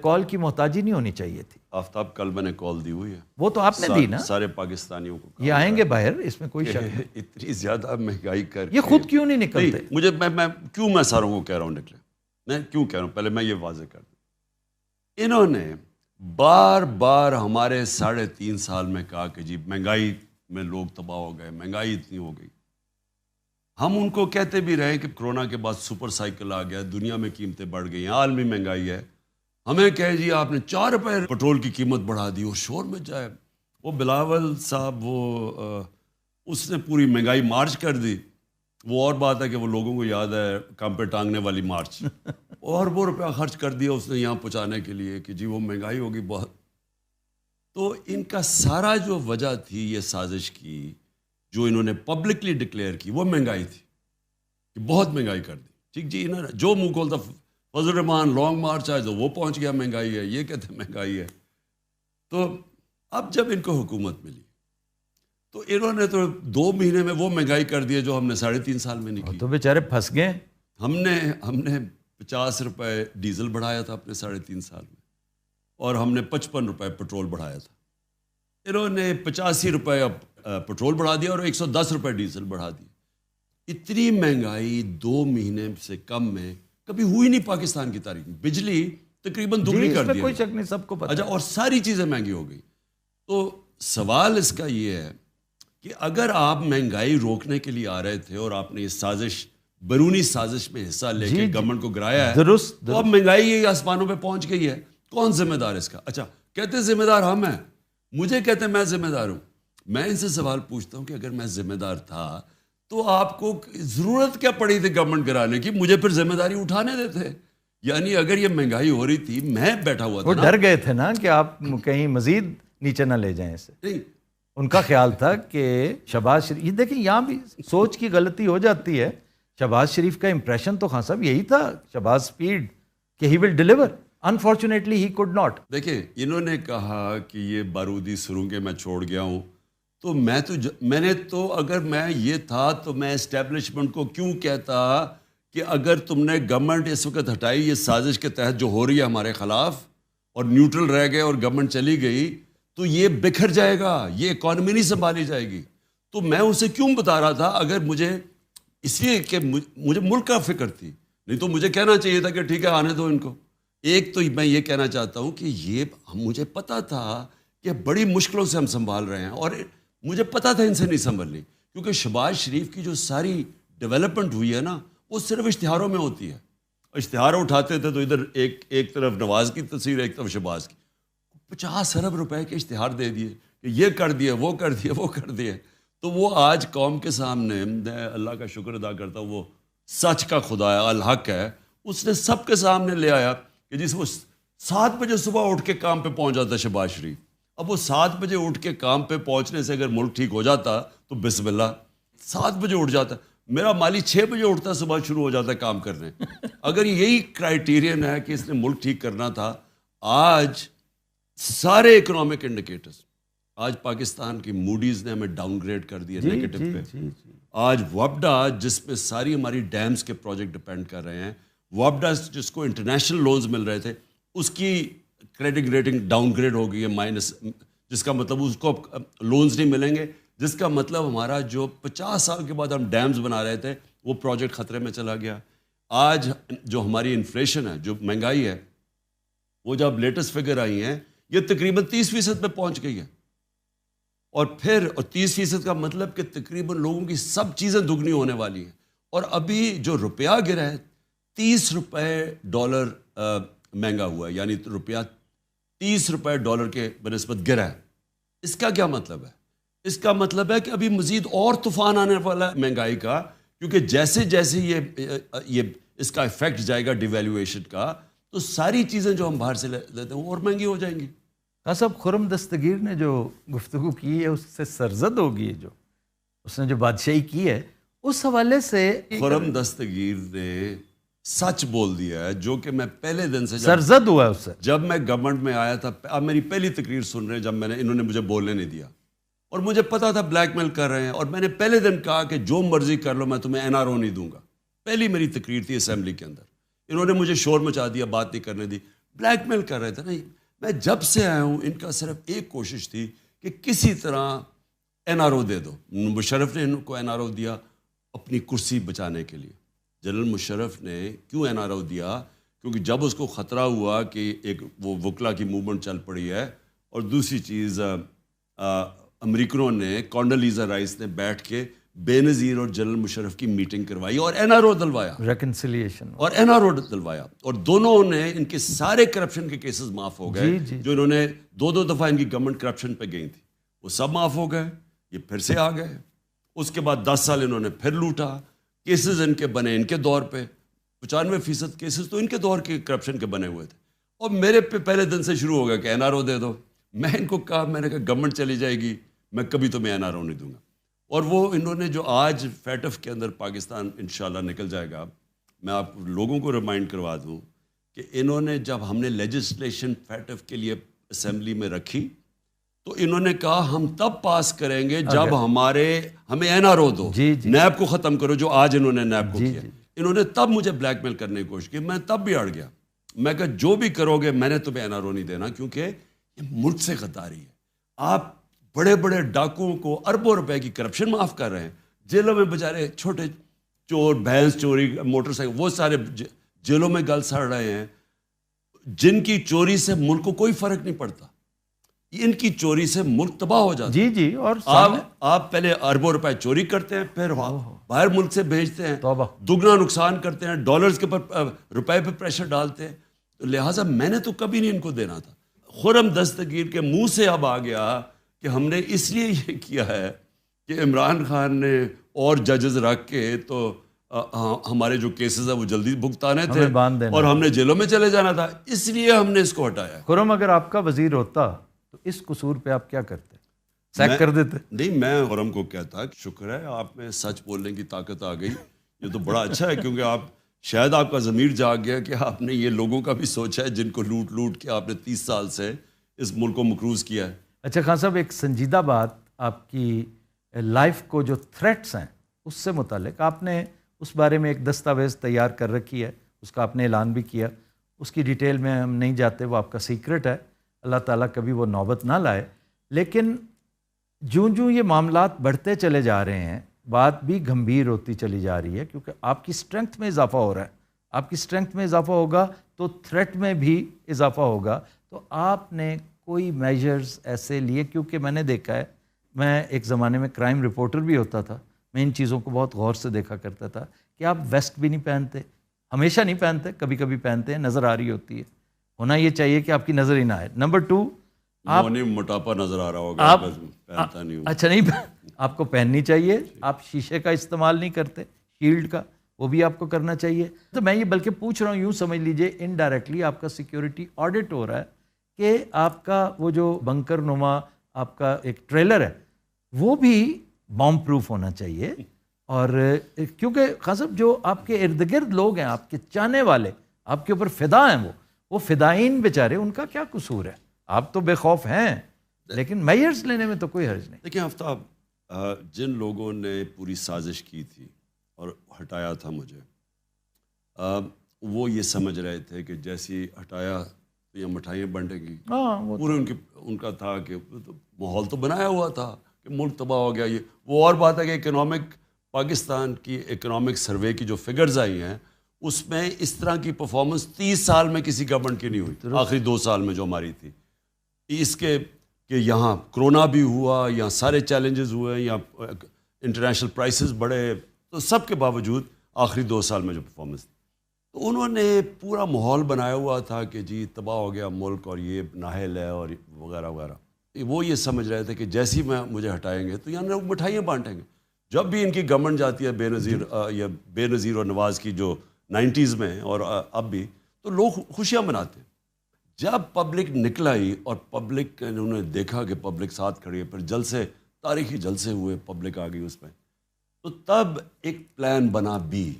کال کی محتاجی نہیں ہونی چاہیے تھی. آفتاب کل میں نے کال دی ہوئی ہے, وہ تو آپ نے دی نا, سارے پاکستانیوں کو. یہ آئیں گے باہر, اس میں کوئی شک نہیں. اتنی زیادہ مہنگائی کر یہ خود کیوں نہیں نکلتے؟ مجھے میں کیوں میں ساروں کو کہہ رہا ہوں نکلے. میں کیوں کہہ رہا ہوں، پہلے میں یہ واضح کر دوں، انہوں نے بار بار ہمارے 3.5 سال میں کہا کہ جی مہنگائی میں لوگ تباہ ہو گئے، مہنگائی اتنی ہو گئی. ہم ان کو کہتے بھی رہے کہ کرونا کے بعد سپر سائیکل آ گیا، دنیا میں قیمتیں بڑھ گئی ہیں، عالمی مہنگائی ہے. ہمیں کہے جی آپ نے 4 روپے پٹرول کی قیمت بڑھا دی اور شور میں جائے. وہ بلاول صاحب اس نے پوری مہنگائی مارچ کر دی. وہ اور بات ہے کہ وہ لوگوں کو یاد ہے کام پہ ٹانگنے والی مارچ، اور وہ روپیہ خرچ کر دیا اس نے یہاں پہنچانے کے لیے کہ جی وہ مہنگائی ہوگی بہت. تو ان کا سارا جو وجہ تھی یہ سازش کی جو انہوں نے پبلکلی ڈکلیئر کی، وہ مہنگائی تھی کہ بہت مہنگائی کر دی. ٹھیک جی، انہوں نے جو منہ کھولتا فضل الرحمان لانگ مارچ آئے تو وہ پہنچ گیا مہنگائی ہے، یہ کہتے ہیں مہنگائی ہے. تو اب جب ان کو حکومت ملی تو انہوں نے تو 2 مہینے میں وہ مہنگائی کر دی جو ہم نے 3.5 سال میں نہیں کی. تو بیچارے پھنس گئے. ہم نے 50 روپے ڈیزل بڑھایا تھا اپنے 3.5 سال میں، اور ہم نے 55 روپے پٹرول بڑھایا تھا. انہوں نے 85 روپے پٹرول بڑھا دیا اور 110 روپے ڈیزل بڑھا دی. اتنی مہنگائی 2 مہینے سے کم میں کبھی ہوئی نہیں پاکستان کی تاریخ میں. بجلی تقریباً دگنی کر دی، کوئی شک نہیں، سب کو پتہ. اچھا، اور ساری چیزیں مہنگی ہو گئی. تو سوال اس کا یہ ہے کہ اگر آپ مہنگائی روکنے کے لیے آ رہے تھے اور آپ نے یہ سازش، بیرونی سازش میں حصہ لے کے گورنمنٹ کو گرایا ہے، تو اب مہنگائی آسمانوں پہ پہنچ گئی ہے. کون ذمہ دار اس کا؟ اچھا، کہتے ذمہ دار ہم ہیں، مجھے کہتے ہیں میں ذمہ دار ہوں. میں ان سے سوال پوچھتا ہوں کہ اگر میں ذمہ دار تھا تو آپ کو ضرورت کیا پڑی تھی گورنمنٹ گرانے کی؟ مجھے پھر ذمہ داری اٹھانے دیتے. یعنی اگر یہ مہنگائی ہو رہی تھی، میں بیٹھا ہوا تھا، وہ ڈر گئے تھے نا کہ آپ کہیں مزید نیچے نہ لے جائیں اسے. نہیں، ان کا خیال تھا کہ شہباز شریف، یہ دیکھیں یہاں بھی سوچ کی غلطی ہو جاتی ہے. شہباز شریف کا امپریشن تو خان صاحب یہی تھا، شہباز اسپیڈ، کہ he will deliver. Unfortunately he could not. دیکھیں انہوں نے کہا کہ یہ بارودی سرنگیں میں چھوڑ گیا ہوں، تو میں نے تو اگر میں یہ تھا تو میں اسٹیبلشمنٹ کو کیوں کہتا کہ اگر تم نے گورنمنٹ اس وقت ہٹائی یہ سازش کے تحت جو ہو رہی ہے ہمارے خلاف، اور نیوٹرل رہ گئے اور گورنمنٹ چلی گئی، تو یہ بکھر جائے گا، یہ اکانومی نہیں سنبھالی جائے گی. تو میں اسے کیوں بتا رہا تھا؟ اگر مجھے اس لیے کہ مجھے ملک کا فکر تھی، نہیں تو مجھے کہنا چاہیے تھا کہ ٹھیک ہے آنے دو ان کو. ایک تو میں یہ کہنا چاہتا ہوں کہ یہ مجھے پتا تھا کہ بڑی مشکلوں سے ہم سنبھال رہے ہیں، اور مجھے پتا تھا ان سے نہیں سنبھلنی، کیونکہ شہباز شریف کی جو ساری ڈیولپمنٹ ہوئی ہے نا، وہ صرف اشتہاروں میں ہوتی ہے. اشتہار اٹھاتے تھے تو ادھر ایک طرف نواز کی تصویر، ایک طرف شہباز کی. 50 ارب روپے کے اشتہار دے دیے کہ یہ کر دیے، وہ کر دیے، وہ کر دیے. تو وہ آج قوم کے سامنے، میں اللہ کا شکر ادا کرتا ہوں، وہ سچ کا خدا ہے، الحق ہے، اس نے سب کے سامنے لے آیا کہ جس وہ 7 بجے صبح اٹھ کے کام پہ پہنچ جاتا شہباز شریف. اب وہ 7 بجے اٹھ کے کام پہ پہنچنے سے اگر ملک ٹھیک ہو جاتا تو بسم اللہ، 7 بجے اٹھ جاتا. میرا مالی 6 بجے اٹھتا ہے، صبح شروع ہو جاتا ہے کام کرنے. اگر یہی کرائیٹیرین ہے کہ اس نے ملک ٹھیک کرنا تھا، آج سارے اکنامک انڈیکیٹرز، آج پاکستان کی موڈیز نے ہمیں ڈاؤن گریڈ کر دیا نیگیٹو پہ. آج وابڈا جس پہ ساری ہماری ڈیمز کے پروجیکٹ ڈپینڈ کر رہے ہیں، وابڈا جس کو انٹرنیشنل لونز مل رہے تھے، اس کی کریڈٹ ریٹنگ ڈاؤن گریڈ ہو گئی ہے مائنس، جس کا مطلب اس کو لونز نہیں ملیں گے، جس کا مطلب ہمارا جو 50 سال کے بعد ہم ڈیمز بنا رہے تھے وہ پروجیکٹ خطرے میں چلا گیا. آج جو ہماری انفلیشن ہے، جو مہنگائی ہے، وہ جب لیٹسٹ فگر آئی ہیں یہ تقریباً 30% پہ پہنچ گئی ہے. اور 30% کا مطلب کہ تقریباً لوگوں کی سب چیزیں دگنی ہونے والی ہیں. اور ابھی جو روپیہ گرا ہے، 30 روپے ڈالر مہنگا ہوا ہے، یعنی روپیہ 30 روپے ڈالر کے بنسبت گرا ہے. اس کا کیا مطلب ہے؟ اس کا مطلب ہے کہ ابھی مزید اور طوفان آنے والا ہے مہنگائی کا، کیونکہ جیسے جیسے یہ اس کا افیکٹ جائے گا ڈیویلیویشن کا، تو ساری چیزیں جو ہم باہر سے لیتے ہیں وہ اور مہنگی ہو جائیں گی. ہاں صاحب، خرم دستگیر نے جو گفتگو کی ہے اس سے سرزد ہوگی، جو اس نے جو بادشاہی کی ہے اس حوالے سے. خرم دستگیر نے سچ بول دیا ہے، جو کہ میں پہلے دن سے سرزد ہوا ہے اس سے. جب میں گورنمنٹ میں آیا تھا، آپ میری پہلی تقریر سن رہے ہیں، جب انہوں نے مجھے بولنے نہیں دیا، اور مجھے پتا تھا بلیک میل کر رہے ہیں، اور میں نے پہلے دن کہا کہ جو مرضی کر لو، میں تمہیں NRO نہیں دوں گا. پہلی میری تقریر تھی اسمبلی کے اندر. انہوں نے مجھے شور مچا دیا، بات نہیں کرنے دی، بلیک میل کر رہے تھے. نہیں، میں جب سے آیا ہوں ان کا صرف ایک کوشش تھی کہ کسی طرح NRO دے دو. مشرف نے ان کو NRO دیا اپنی کرسی بچانے کے لیے. جنرل مشرف نے کیوں NRO دیا کیونکہ جب اس کو خطرہ ہوا کہ ایک وہ وکلا کی موومنٹ چل پڑی ہے، اور دوسری چیز امریکنوں نے کونڈولیزا رائس نے بیٹھ کے بے نظیر اور جنرل مشرف کی میٹنگ کروائی اور این آر او دلوایا، ریکنسیلیشن اور این آر او دلوایا، اور دونوں نے ان کے سارے کرپشن کے کیسز معاف ہو گئے جو انہوں نے دو دفعہ ان کی گورنمنٹ کرپشن پہ گئی تھی، وہ سب معاف ہو گئے، یہ پھر سے آ گئے۔ اس کے بعد 10 سال انہوں نے پھر لوٹا، کیسز ان کے بنے ان کے دور پہ، 95% کیسز تو ان کے دور کے کرپشن کے بنے ہوئے تھے، اور میرے پہ پہلے دن سے شروع ہو گیا کہ این آر او دے دو۔ میں ان کو کہا، میں نے کہا گورنمنٹ چلی جائے گی، میں کبھی تمہیں این آر او نہیں دوں گا۔ اور وہ انہوں نے جو آج فیٹف کے اندر پاکستان انشاءاللہ نکل جائے گا، میں آپ لوگوں کو ریمائنڈ کروا دوں کہ انہوں نے جب ہم نے لیجسلیشن فیٹف کے لیے اسمبلی میں رکھی تو انہوں نے کہا ہم تب پاس کریں گے جب ہمیں این آر او دو، نیب کو ختم کرو، جو آج انہوں نے نیب کو کیا۔ انہوں نے تب مجھے بلیک میل کرنے کی کوشش کی، میں تب بھی اڑ گیا، میں کہا جو بھی کرو گے میں نے تمہیں این آر او نہیں دینا، کیونکہ یہ ملک سے غداری ہے۔ آپ بڑے بڑے ڈاکوؤں کو اربوں روپے کی کرپشن معاف کر رہے ہیں، جیلوں میں بیچارے چھوٹے چور، بھینس چوری، موٹر سائیکل، وہ سارے جیلوں میں گل سڑ رہے ہیں، جن کی چوری سے ملک کو کوئی فرق نہیں پڑتا، ان کی چوری سے ملک تباہ ہو جاتا ہے۔ جی اور آپ پہلے اربوں روپے چوری کرتے ہیں، پھر باہر ملک سے بھیجتے ہیں، دگنا نقصان کرتے ہیں، ڈالرز کے اوپر روپے پہ پریشر ڈالتے ہیں، تو لہٰذا میں نے تو کبھی نہیں ان کو دینا تھا۔ خرم دستگیر کے منہ سے اب آ گیا کہ ہم نے اس لیے یہ کیا ہے کہ عمران خان نے اور ججز رکھ کے تو ہمارے جو کیسز ہیں وہ جلدی بھگتانے تھے اور ہم نے جیلوں میں چلے جانا تھا، اس لیے ہم نے اس کو ہٹایا۔ خرم اگر آپ کا وزیر ہوتا تو اس قصور پہ آپ کیا کرتے؟ سیک کر دیتے؟ نہیں، میں خرم کو کہتا کہ شکر ہے آپ میں سچ بولنے کی طاقت آ گئی، یہ تو بڑا اچھا ہے، کیونکہ آپ شاید آپ کا ضمیر جاگ گیا کہ آپ نے یہ لوگوں کا بھی سوچا ہے جن کو لوٹ لوٹ کے آپ نے 30 سال سے اس ملک کو مقروض کیا ہے۔ اچھا خان صاحب، ایک سنجیدہ بات آپ کی لائف کو جو تھریٹس ہیں اس سے متعلق، آپ نے اس بارے میں ایک دستاویز تیار کر رکھی ہے، اس کا آپ نے اعلان بھی کیا، اس کی ڈیٹیل میں ہم نہیں جاتے، وہ آپ کا سیکرٹ ہے، اللہ تعالیٰ کبھی وہ نوبت نہ لائے۔ لیکن جوں یہ معاملات بڑھتے چلے جا رہے ہیں، بات بھی گھمبیر ہوتی چلی جا رہی ہے، کیونکہ آپ کی اسٹرینتھ میں اضافہ ہو رہا ہے، آپ کی اسٹرینتھ میں اضافہ ہوگا تو تھریٹ میں بھی اضافہ ہوگا، تو آپ نے کوئی میجرز ایسے لیے؟ کیونکہ میں نے دیکھا ہے، میں ایک زمانے میں کرائم رپورٹر بھی ہوتا تھا، میں ان چیزوں کو بہت غور سے دیکھا کرتا تھا کہ آپ ویسٹ بھی نہیں پہنتے، ہمیشہ نہیں پہنتے، کبھی کبھی پہنتے ہیں، نظر آ رہی ہوتی ہے، ہونا یہ چاہیے کہ آپ کی نظر ہی نہ آئے۔ نمبر 2، آپ موٹاپا نظر آ رہا ہوگا، پہنتا نہیں ہوں۔ اچھا، نہیں، آپ کو پہننی چاہیے، آپ شیشے کا استعمال نہیں کرتے، شیلڈ کا، وہ بھی آپ کو کرنا چاہیے۔ تو میں یہ بلکہ پوچھ رہا ہوں، یوں سمجھ لیجئے انڈائریکٹلی آپ کا سیکیورٹی آڈٹ ہو رہا ہے کہ آپ کا وہ جو بنکر نما آپ کا ایک ٹریلر ہے وہ بھی بام پروف ہونا چاہیے، اور کیونکہ خان صاحب جو آپ کے ارد گرد لوگ ہیں، آپ کے چاہنے والے، آپ کے اوپر فدا ہیں، وہ فدائین بیچارے، ان کا کیا قصور ہے؟ آپ تو بے خوف ہیں، لیکن میئرز لینے میں تو کوئی حرج نہیں۔ دیکھیں آفتاب، جن لوگوں نے پوری سازش کی تھی اور ہٹایا تھا مجھے، وہ یہ سمجھ رہے تھے کہ جیسی ہٹایا تو یہ مٹھائیاں بنٹیں گی، پورے ان کا تھا کہ ماحول تو بنایا ہوا تھا کہ ملک تباہ ہو گیا۔ یہ وہ اور بات ہے کہ اکنامک پاکستان کی اکنامک سروے کی جو فگرز آئی ہیں اس میں اس طرح کی پرفارمنس 30 سال میں کسی گورنمنٹ کی نہیں ہوئی، آخری 2 سال میں جو ہماری تھی، اس کے کہ یہاں کرونا بھی ہوا، یہاں سارے چیلنجز ہوئے، یہاں انٹرنیشنل پرائسز بڑھے، تو سب کے باوجود آخری 2 سال میں جو پرفارمنس تھی، تو انہوں نے پورا ماحول بنایا ہوا تھا کہ جی تباہ ہو گیا ملک اور یہ نااہل ہے اور وغیرہ وغیرہ۔ وہ یہ سمجھ رہے تھے کہ جیسی میں مجھے ہٹائیں گے تو یہاں لوگ مٹھائیاں بانٹیں گے۔ جب بھی ان کی گورنمنٹ جاتی ہے بے نظیر اور نواز کی جو 90s میں اور اب بھی، تو لوگ خوشیاں مناتے ہیں۔ جب پبلک نکل آئی اور پبلک انہوں نے دیکھا کہ پبلک ساتھ کھڑی ہے، پھر جلسے، تاریخی جلسے ہوئے، پبلک آ گئی اس میں، تو تب ایک پلان بنا بی،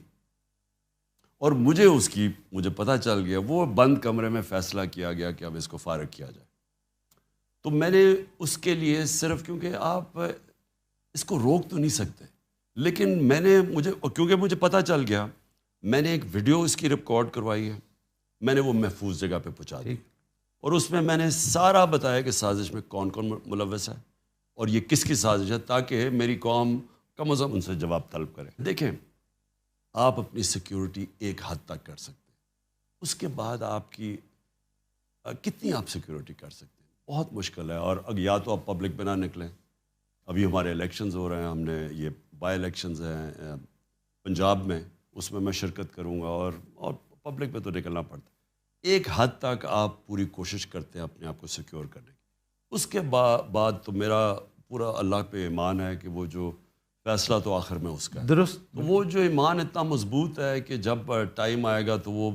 اور مجھے پتہ چل گیا، وہ بند کمرے میں فیصلہ کیا گیا کہ اب اس کو فارغ کیا جائے۔ تو میں نے اس کے لیے صرف، کیونکہ آپ اس کو روک تو نہیں سکتے، لیکن کیونکہ مجھے پتہ چل گیا، میں نے ایک ویڈیو اس کی ریکارڈ کروائی ہے، میں نے وہ محفوظ جگہ پہ پہنچا دی، اور اس میں نے سارا بتایا کہ سازش میں کون کون ملوث ہے اور یہ کس کی سازش ہے، تاکہ میری قوم کم از کم ان سے جواب طلب کرے۔ دیکھیں، آپ اپنی سیکیورٹی ایک حد تک کر سکتے ہیں، اس کے بعد آپ کی کتنی آپ سیکیورٹی کر سکتے ہیں؟ بہت مشکل ہے. اور یا تو آپ پبلک میں نہ نکلیں. ابھی ہمارے الیکشنز ہو رہے ہیں, ہم نے یہ بائی الیکشنز ہیں پنجاب میں, اس میں شرکت کروں گا, اور پبلک میں تو نکلنا پڑتا ہے. ایک حد تک آپ پوری کوشش کرتے ہیں اپنے آپ کو سیکیور کرنے کی. اس کے بعد تو میرا پورا اللہ پہ ایمان ہے کہ وہ جو فیصلہ تو آخر میں اس کا ہے. درست. تو وہ جو ایمان اتنا مضبوط ہے کہ جب ٹائم آئے گا تو وہ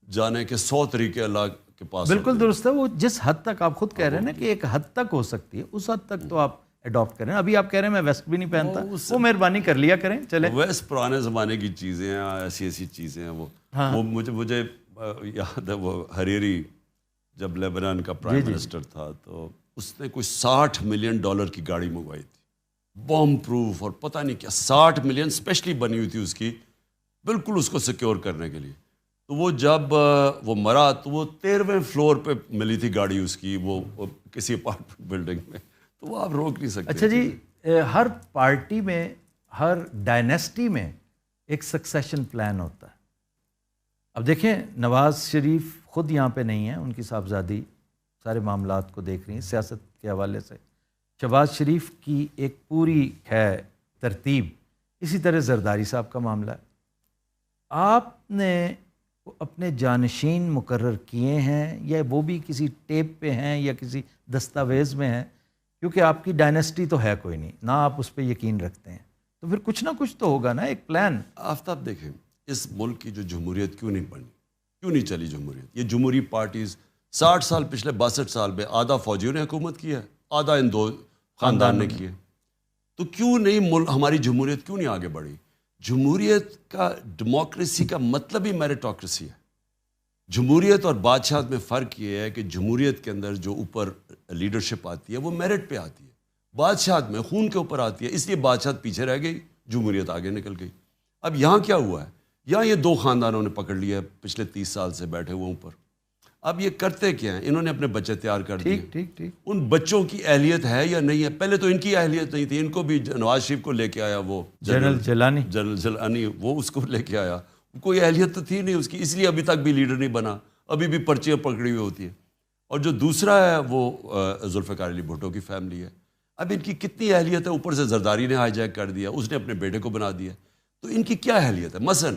جانے کے 100 طریقے اللہ کے پاس. بالکل درست ہے. وہ جس حد تک آپ خود کہہ رہے ہیں نا کہ ایک حد تک ہو سکتی ہے, اس حد تک تو آپ اڈاپٹ کریں. ابھی آپ کہہ رہے ہیں میں ویسٹ بھی نہیں پہنتا, وہ مہربانی کر لیا کریں. چلے ویسٹ پرانے زمانے کی چیزیں ہیں, ایسی چیزیں ہیں. وہ مجھے یاد ہے, وہ حریری جب لیبنان کا پرائم منسٹر تھا تو اس نے کوئی $60 ملین کی گاڑی منگوائی تھی, بام پروف اور پتہ نہیں کیا. 60 ملین اسپیشلی بنی ہوئی تھی اس کی, بالکل اس کو سیکیور کرنے کے لیے. تو وہ جب وہ مرا تو وہ 13ویں فلور پہ ملی تھی گاڑی اس کی, وہ کسی اپارٹمنٹ بلڈنگ میں. تو وہ آپ روک نہیں سکتے. اچھا جی, ہر پارٹی میں, ہر ڈائنیسٹی میں ایک سکسیشن پلان ہوتا ہے. اب دیکھیں نواز شریف خود یہاں پہ نہیں ہیں, ان کی صاحبزادی سارے معاملات کو دیکھ رہی ہیں سیاست کے حوالے سے. شہباز شریف کی ایک پوری ہے ترتیب. اسی طرح زرداری صاحب کا معاملہ ہے. آپ نے اپنے جانشین مقرر کیے ہیں یا وہ بھی کسی ٹیپ پہ ہیں یا کسی دستاویز میں ہیں؟ کیونکہ آپ کی ڈائنیسٹی تو ہے کوئی نہیں, نہ آپ اس پہ یقین رکھتے ہیں, تو پھر کچھ نہ کچھ تو ہوگا نا, ایک پلان. آفتاب دیکھیں, اس ملک کی جو جمہوریت کیوں نہیں بنی, کیوں نہیں چلی جمہوریت؟ یہ جمہوری پارٹیز 60 سال, پچھلے 62 سال میں آدھا فوجیوں نے حکومت کی ہے, آدھا ان دو خاندان نے کی ہے. تو کیوں نہیں ہماری جمہوریت کیوں نہیں آگے بڑھی؟ جمہوریت کا, ڈیموکریسی کا مطلب ہی میرٹوکریسی ہے. جمہوریت اور بادشاہت میں فرق یہ ہے کہ جمہوریت کے اندر جو اوپر لیڈرشپ آتی ہے وہ میرٹ پہ آتی ہے, بادشاہت میں خون کے اوپر آتی ہے. اس لیے بادشاہت پیچھے رہ گئی, جمہوریت آگے نکل گئی. اب یہاں کیا ہوا ہے, یہاں یہ 2 خاندانوں نے پکڑ لیا ہے, پچھلے 30 سال سے بیٹھے ہوئے اوپر. اب یہ کرتے کیا ہیں, انہوں نے اپنے بچے تیار کر دیے. ٹھیک. ان بچوں کی اہلیت ہے یا نہیں ہے؟ پہلے تو ان کی اہلیت نہیں تھی, ان کو بھی نواز شریف کو لے کے آیا وہ جنرل جیلانی, وہ اس کو لے کے آیا. کوئی اہلیت تو تھی نہیں اس کی, اس لیے ابھی تک بھی لیڈر نہیں بنا, ابھی بھی پرچیاں پکڑی ہوئی ہوتی ہیں. اور جو دوسرا ہے وہ ذوالفقار علی بھٹو کی فیملی ہے. اب ان کی کتنی اہلیت ہے؟ اوپر سے زرداری نے ہائی جیک کر دیا, اس نے اپنے بیٹے کو بنا دیا. تو ان کی کیا اہلیت ہے؟ مثلاً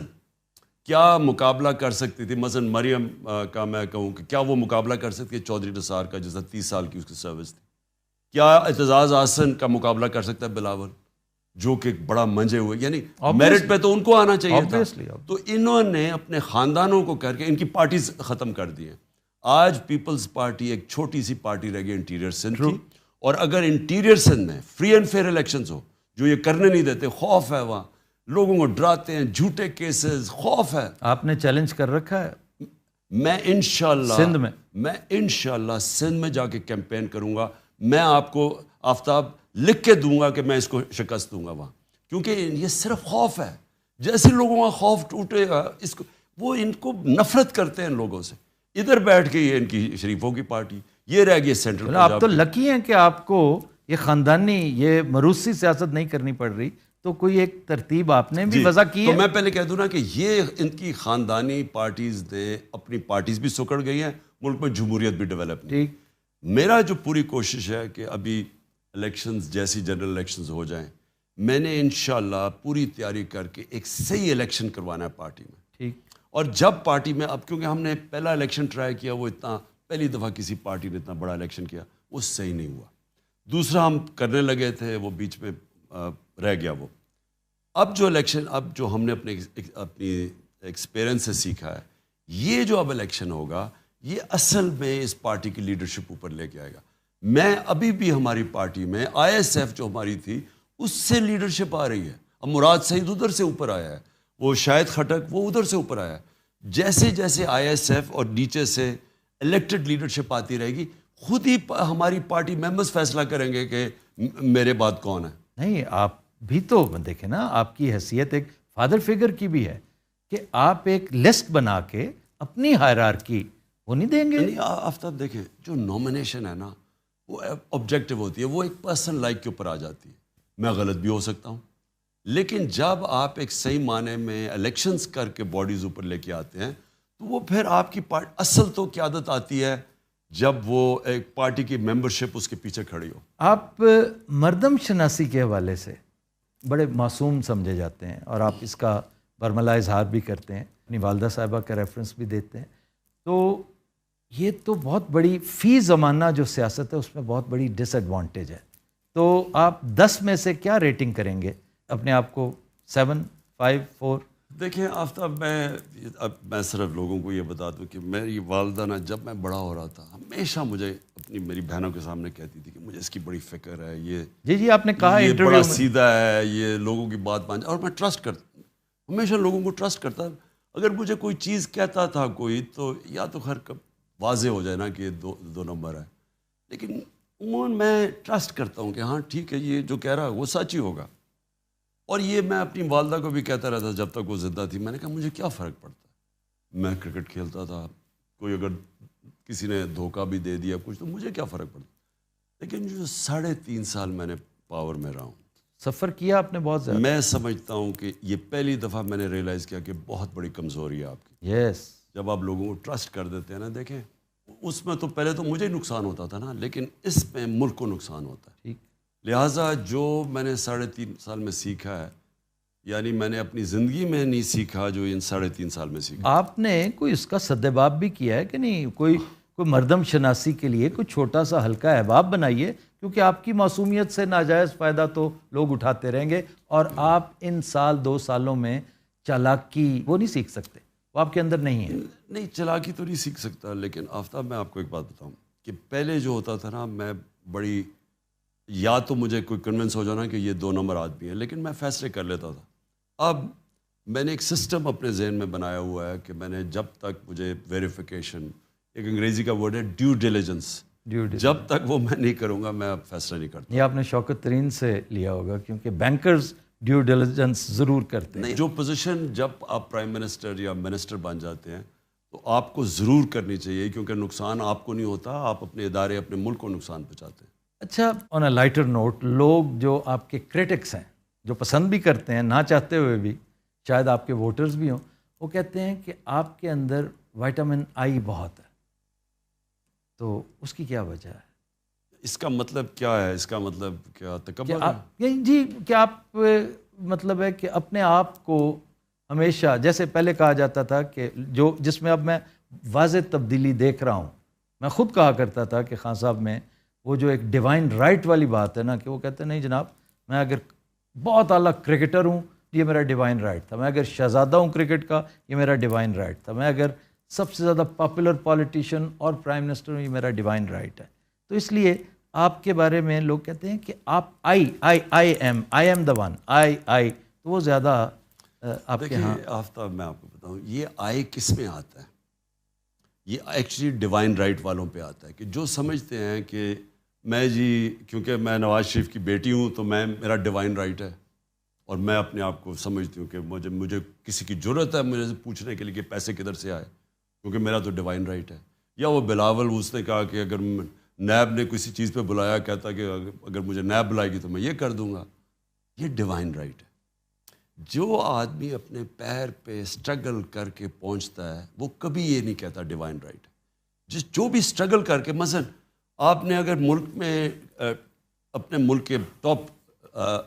کیا مقابلہ کر سکتی تھی؟ مثلاً مریم کا میں کہوں کہ کیا وہ مقابلہ کر سکتی ہے چودھری نثار کا, جیسا 30 سال کی اس کی سروس تھی؟ کیا اعتزاز احسن کا مقابلہ کر سکتا ہے بلاول, جو کہ بڑا منجے ہوئے؟ یعنی میرٹ پہ تو ان کو آنا چاہیے تھا. تو انہوں نے اپنے خاندانوں کو کر کے ان کی پارٹیز ختم کر دی ہیں. آج پیپلز پارٹی ایک چھوٹی سی پارٹی رہ گئی انٹیریئر سندھ کی, اور اگر انٹیریئر سندھ میں فری اینڈ فیئر الیکشنز ہو, جو یہ کرنے نہیں دیتے, خوف ہے وہاں, لوگوں کو ڈراتے ہیں, جھوٹے کیسز, خوف ہے. آپ نے چیلنج کر رکھا ہے؟ میں انشاءاللہ سندھ میں جا کے کیمپین کروں گا. میں آپ کو آفتاب لکھ کے دوں گا کہ میں اس کو شکست دوں گا وہاں, کیونکہ یہ صرف خوف ہے. جیسے لوگوں کا خوف ٹوٹے گا, اس کو وہ ان کو نفرت کرتے ہیں ان لوگوں سے. ادھر بیٹھ کے یہ ان کی شریفوں کی پارٹی, یہ رہ گئی سینٹرل. آپ تو لکی ہیں کہ آپ کو یہ خاندانی, یہ مروسی سیاست نہیں کرنی پڑ رہی, تو کوئی ایک ترتیب آپ نے بھی وضع کی ہے. تو میں پہلے کہہ دوں نا کہ یہ ان کی خاندانی پارٹیز نے اپنی پارٹیز بھی سکڑ گئی ہیں, ملک میں جمہوریت بھی ڈیولپ نہیں. میرا جو پوری کوشش ہے کہ ابھی الیکشنز جیسی جنرل الیکشنز ہو جائیں, میں نے انشاءاللہ پوری تیاری کر کے ایک صحیح الیکشن کروانا ہے پارٹی میں. اور جب پارٹی میں, اب کیونکہ ہم نے پہلا الیکشن ٹرائی کیا, وہ اتنا پہلی دفعہ کسی پارٹی نے اتنا بڑا الیکشن کیا, وہ صحیح نہیں ہوا. دوسرا ہم کرنے لگے تھے, وہ بیچ میں رہ گیا وہ. اب جو الیکشن, اب جو ہم نے اپنی ایکسپیرئنس سے سیکھا ہے, یہ جو اب الیکشن ہوگا, یہ اصل میں اس پارٹی کی لیڈرشپ اوپر لے کے آئے گا. میں ابھی بھی ہماری پارٹی میں ISF جو ہماری تھی, اس سے لیڈرشپ آ رہی ہے. اب مراد سعید ادھر سے اوپر آیا ہے, وہ شاہد خٹک وہ ادھر سے اوپر آیا ہے. جیسے جیسے ISF اور نیچے سے الیکٹڈ لیڈرشپ آتی رہے گی, خود ہی ہماری پارٹی ممبرز فیصلہ کریں گے کہ میرے بعد کون ہے. نہیں, آپ بھی تو دیکھیں نا, آپ کی حیثیت ایک فادر فگر کی بھی ہے کہ آپ ایک لسٹ بنا کے اپنی ہائرارکی وہ نہیں دیں گے. آفتاب دیکھیں, جو نومینیشن ہے نا وہ آبجیکٹیو ہوتی ہے, وہ ایک پرسن لائک کے اوپر آ جاتی ہے. میں غلط بھی ہو سکتا ہوں, لیکن جب آپ ایک صحیح معنی میں الیکشنز کر کے باڈیز اوپر لے کے آتے ہیں, تو وہ پھر آپ کی اصل تو قیادت آتی ہے جب وہ ایک پارٹی کی ممبرشپ اس کے پیچھے کھڑی ہو. آپ مردم شناسی کے حوالے سے بڑے معصوم سمجھے جاتے ہیں اور آپ اس کا برملا اظہار بھی کرتے ہیں, اپنی والدہ صاحبہ کا ریفرنس بھی دیتے ہیں. تو یہ تو بہت بڑی فی زمانہ جو سیاست ہے اس میں بہت بڑی ڈس ایڈوانٹیج ہے. تو آپ 10 میں سے کیا ریٹنگ کریں گے اپنے آپ کو؟ 7, 5, 4؟ دیکھیں آفتاب, میں صرف لوگوں کو یہ بتا دوں کہ میری والدہ نا جب میں بڑا ہو رہا تھا ہمیشہ مجھے میری بہنوں کے سامنے کہتی تھی کہ مجھے اس کی بڑی فکر ہے, یہ جی آپ نے کہا یہ انٹرویو بڑا میں. سیدھا ہے, یہ لوگوں کی بات مان, اور میں ٹرسٹ کرتا, ہمیشہ لوگوں کو ٹرسٹ کرتا. اگر مجھے کوئی چیز کہتا تھا کوئی, تو یا تو خیر واضح ہو جائے نا کہ دو نمبر ہے, لیکن عموماً میں ٹرسٹ کرتا ہوں کہ ہاں ٹھیک ہے, یہ جو کہہ رہا ہے وہ سچ ہی ہوگا. اور یہ میں اپنی والدہ کو بھی کہتا رہتا جب تک وہ زندہ تھی. میں نے کہا مجھے کیا فرق پڑتا ہے, میں کرکٹ کھیلتا تھا, کوئی اگر کسی نے دھوکہ بھی دے دیا کچھ تو مجھے کیا فرق پڑتا. لیکن جو 3.5 سال میں نے پاور میں رہا ہوں, سفر کیا آپ نے بہت زیادہ. میں سمجھتا ہوں کہ یہ پہلی دفعہ میں نے ریئلائز کیا کہ بہت بڑی کمزوری ہے آپ کی. یس. جب آپ لوگوں کو ٹرسٹ کر دیتے ہیں نا, دیکھیں اس میں تو پہلے تو مجھے نقصان ہوتا تھا نا, لیکن اس میں ملک کو نقصان ہوتا ہے. ٹھیک. لہٰذا جو میں نے 3.5 سال میں سیکھا ہے, یعنی میں نے اپنی زندگی میں نہیں سیکھا جو ان 3.5 سال میں سیکھا. آپ نے کوئی اس کا سدباب بھی کیا ہے کہ نہیں؟ کوئی مردم شناسی کے لیے کوئی چھوٹا سا ہلکا احباب بنائیے, کیونکہ آپ کی معصومیت سے ناجائز فائدہ تو لوگ اٹھاتے رہیں گے, اور آپ ان 2 سالوں میں چالاکی وہ نہیں سیکھ سکتے, وہ آپ کے اندر نہیں ہے. نہیں, چالاکی تو نہیں سیکھ سکتا, لیکن آفتاب میں آپ کو ایک بات بتاؤں کہ پہلے جو ہوتا تھا نا, میں بڑی, یا تو مجھے کوئی کنونس ہو جانا کہ یہ 2 نمبر آدمی ہے, لیکن میں فیصلے کر لیتا تھا. اب میں نے ایک سسٹم اپنے ذہن میں بنایا ہوا ہے کہ میں نے جب تک مجھے ویریفیکیشن, ایک انگریزی کا ورڈ ہے ڈیو ڈیلیجنس, جب تک وہ میں نہیں کروں گا میں فیصلہ نہیں کرتا. یہ آپ نے شوکت ترین سے لیا ہوگا, کیونکہ بینکرز ڈیو ڈیلیجنس ضرور کرتے ہیں. نہیں, جو پوزیشن جب آپ پرائم منسٹر یا منسٹر بن جاتے ہیں تو آپ کو ضرور کرنی چاہیے, کیونکہ نقصان آپ کو نہیں ہوتا, آپ اپنے ادارے اپنے ملک کو نقصان پہنچاتے ہیں. اچھا, آن اے لائٹر نوٹ, لوگ جو آپ کے کرٹکس ہیں, جو پسند بھی کرتے ہیں نہ چاہتے ہوئے بھی, شاید آپ کے ووٹرز بھی ہوں, وہ کہتے ہیں کہ آپ کے اندر وائٹامن آئی بہت ہے. تو اس کی کیا وجہ ہے؟ اس کا مطلب کیا ہے؟ اس کا مطلب کیا تکبر ہے؟ جی, کیا آپ مطلب ہے کہ اپنے آپ کو ہمیشہ, جیسے پہلے کہا جاتا تھا کہ جس میں اب میں واضح تبدیلی دیکھ رہا ہوں, میں خود کہا کرتا تھا کہ خان صاحب میں وہ جو ایک ڈیوائن رائٹ والی بات ہے نا, کہ وہ کہتے ہیں نہیں جناب, میں اگر بہت اعلیٰ کرکٹر ہوں یہ میرا ڈیوائن رائٹ تھا, میں اگر شہزادہ ہوں کرکٹ کا یہ میرا ڈیوائن رائٹ تھا, میں اگر سب سے زیادہ پاپولر پالیٹیشین اور پرائم منسٹر ہوں یہ میرا ڈیوائن رائٹ ہے. تو اس لیے آپ کے بارے میں لوگ کہتے ہیں کہ آپ آئی ایم دا ون, تو وہ زیادہ آپ کے ہاں. آفتاب میں آپ کو بتاؤں, یہ آئی کس میں آتا ہے؟ یہ ایکچولی ڈیوائن رائٹ والوں پہ آتا ہے, کہ جو سمجھتے ہیں کہ میں جی کیونکہ میں نواز شریف کی بیٹی ہوں تو میرا ڈیوائن رائٹ ہے, اور میں اپنے آپ کو سمجھتی ہوں کہ مجھے کسی کی ضرورت ہے مجھے پوچھنے کے لیے کہ پیسے کدھر سے آئے, کیونکہ میرا تو ڈیوائن رائٹ ہے. یا وہ بلاول, اس نے کہا کہ اگر نیب نے کسی چیز پہ بلایا, کہتا کہ اگر مجھے نیب بلائے گی تو میں یہ کر دوں گا. یہ ڈیوائن رائٹ ہے. جو آدمی اپنے پیر پہ اسٹرگل کر کے پہنچتا ہے وہ کبھی یہ نہیں کہتا ڈیوائن رائٹ ہے. جو بھی اسٹرگل کر کے, مثلا آپ نے اگر ملک میں اپنے ملک کے ٹاپ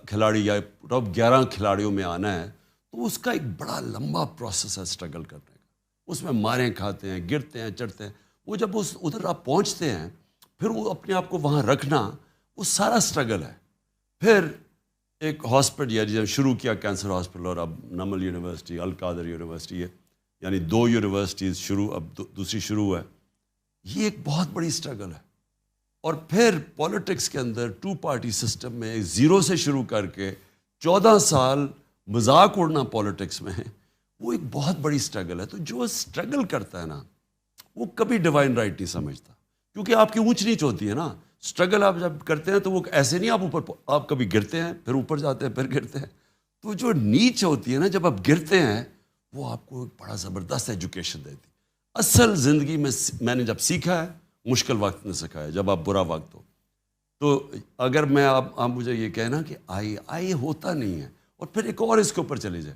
کھلاڑی یا ٹاپ 11 کھلاڑیوں میں آنا ہے تو اس کا ایک بڑا لمبا پروسیس ہے اسٹرگل کرنے کا. اس میں ماریں کھاتے ہیں, گرتے ہیں, چڑھتے ہیں. وہ جب ادھر آپ پہنچتے ہیں پھر وہ اپنے آپ کو وہاں رکھنا وہ سارا اسٹرگل ہے. پھر ایک ہاسپٹل, یا جب شروع کیا کینسر ہاسپٹل, اور اب نمل یونیورسٹی, القادر یونیورسٹی ہے, یعنی 2 یونیورسٹیز شروع, اب دوسری شروع ہے. یہ ایک بہت بڑی اسٹرگل ہے. اور پھر پولیٹکس کے اندر 2 پارٹی سسٹم میں 0 سے شروع کر کے 14 سال مذاق اڑنا پولیٹکس میں, وہ ایک بہت بڑی اسٹرگل ہے. تو جو اسٹرگل کرتا ہے نا وہ کبھی ڈیوائن رائٹ نہیں سمجھتا, کیونکہ آپ کی اونچ نیچ ہوتی ہے نا. اسٹرگل آپ جب کرتے ہیں تو وہ ایسے نہیں, آپ اوپر, آپ کبھی گرتے ہیں پھر اوپر جاتے ہیں پھر گرتے ہیں. تو جو نیچ ہوتی ہے نا جب آپ گرتے ہیں وہ آپ کو ایک بڑا زبردست ایجوکیشن دیتی. اصل زندگی میں نے جب سیکھا ہے مشکل وقت نے سکھایا, جب آپ برا وقت ہو. تو اگر میں آپ مجھے یہ کہنا کہ آئی ہوتا نہیں ہے. اور پھر ایک اور اس کے اوپر چلے جائے,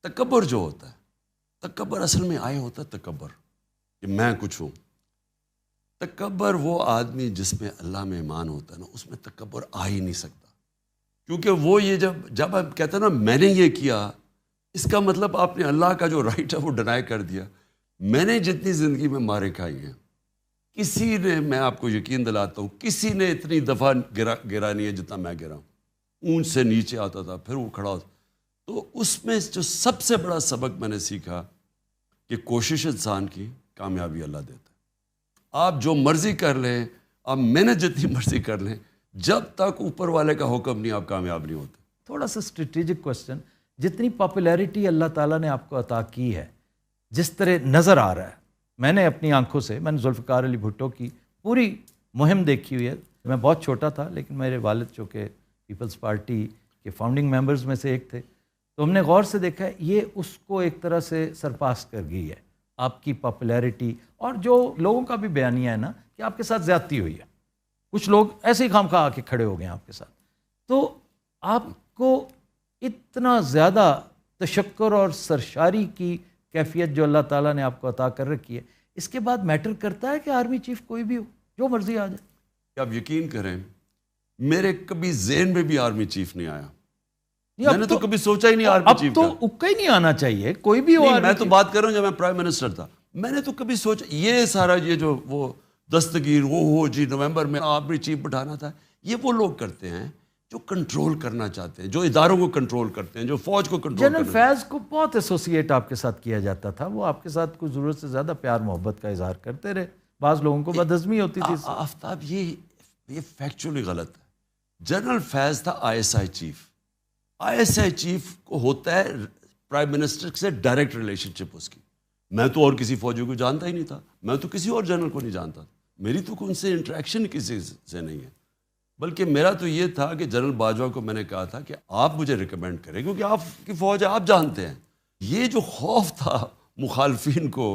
تکبر جو ہوتا ہے, تکبر اصل میں آئے ہوتا ہے تکبر کہ میں کچھ ہوں. تکبر وہ آدمی جس میں اللہ میں ایمان ہوتا ہے نا, اس میں تکبر آ ہی نہیں سکتا. کیونکہ وہ یہ جب آپ کہتے ہیں نا میں نے یہ کیا, اس کا مطلب آپ نے اللہ کا جو رائٹ ہے وہ ڈینائی کر دیا. میں نے جتنی زندگی میں مارے کھائی ہیں, کسی نے, میں آپ کو یقین دلاتا ہوں, کسی نے اتنی دفعہ گرا نہیں ہے جتنا میں گرا ہوں. اونچ سے نیچے آتا تھا, پھر وہ کھڑا ہوتا. تو اس میں جو سب سے بڑا سبق میں نے سیکھا کہ کوشش انسان کی, کامیابی اللہ دیتا ہے. آپ جو مرضی کر لیں, آپ محنت جتنی مرضی کر لیں, جب تک اوپر والے کا حکم نہیں آپ کامیاب نہیں ہوتے. تھوڑا سا اسٹریٹجک کوشچن, جتنی پاپولیرٹی اللہ تعالیٰ نے آپ کو عطا کی ہے, جس طرح نظر آ رہا ہے, میں نے اپنی آنکھوں سے, میں نے ذوالفقار علی بھٹو کی پوری مہم دیکھی ہوئی ہے. میں بہت چھوٹا تھا لیکن میرے والد چونکہ پیپلز پارٹی کے فاؤنڈنگ ممبرز میں سے ایک تھے, تو ہم نے غور سے دیکھا ہے یہ اس کو ایک طرح سے سرپاس کر گئی ہے آپ کی پاپولیرٹی. اور جو لوگوں کا بھی بیانیہ ہے نا کہ آپ کے ساتھ زیادتی ہوئی ہے, کچھ لوگ ایسے ہی خام خواہ آ کے کھڑے ہو گئے ہیں آپ کے ساتھ, تو آپ کو اتنا زیادہ تشکر اور سرشاری کی کیفیت جو اللہ تعالیٰ نے آپ کو عطا کر رکھی ہے, اس کے بعد میٹر کرتا ہے کہ آرمی چیف کوئی بھی ہو, جو مرضی آ جائے. آپ یقین کریں, میرے کبھی ذہن میں بھی آرمی چیف نہیں آیا. میں نے تو کبھی سوچا ہی نہیں آرمی چیف کا. اب تو اکا ہی نہیں آنا چاہیے, کوئی بھی ہو. میں تو بات کر رہا ہوں جب میں پرائم منسٹر تھا, میں نے تو کبھی سوچا یہ سارا یہ جو وہ دستگیر وہ ہو جی نومبر میں آرمی چیف بٹھانا تھا, یہ وہ لوگ کرتے ہیں جو کنٹرول کرنا چاہتے ہیں, جو اداروں کو کنٹرول کرتے ہیں, جو فوج کو کنٹرول کرتے ہیں. جنرل فیض کو بہت ایسوسیٹ آپ کے ساتھ کیا جاتا تھا, وہ آپ کے ساتھ کوئی ضرورت سے زیادہ پیار محبت کا اظہار کرتے رہے, بعض لوگوں کو بدہضمی ہوتی تھی. آفتاب یہ فیکچولی غلط ہے. جنرل فیض تھا I S I chief. I S I chief کو ہوتا ہے پرائم منسٹر سے ڈائریکٹ ریلیشن شپ اس کی. میں تو اور کسی فوجی کو جانتا ہی نہیں تھا, میں تو کسی اور جنرل کو نہیں جانتا تھا, میری تو ان سے انٹریکشن کسی سے نہیں ہے. بلکہ میرا تو یہ تھا کہ جنرل باجوہ کو میں نے کہا تھا کہ آپ مجھے ریکمینڈ کریں کیونکہ آپ کی فوج ہے, آپ جانتے ہیں. یہ جو خوف تھا مخالفین کو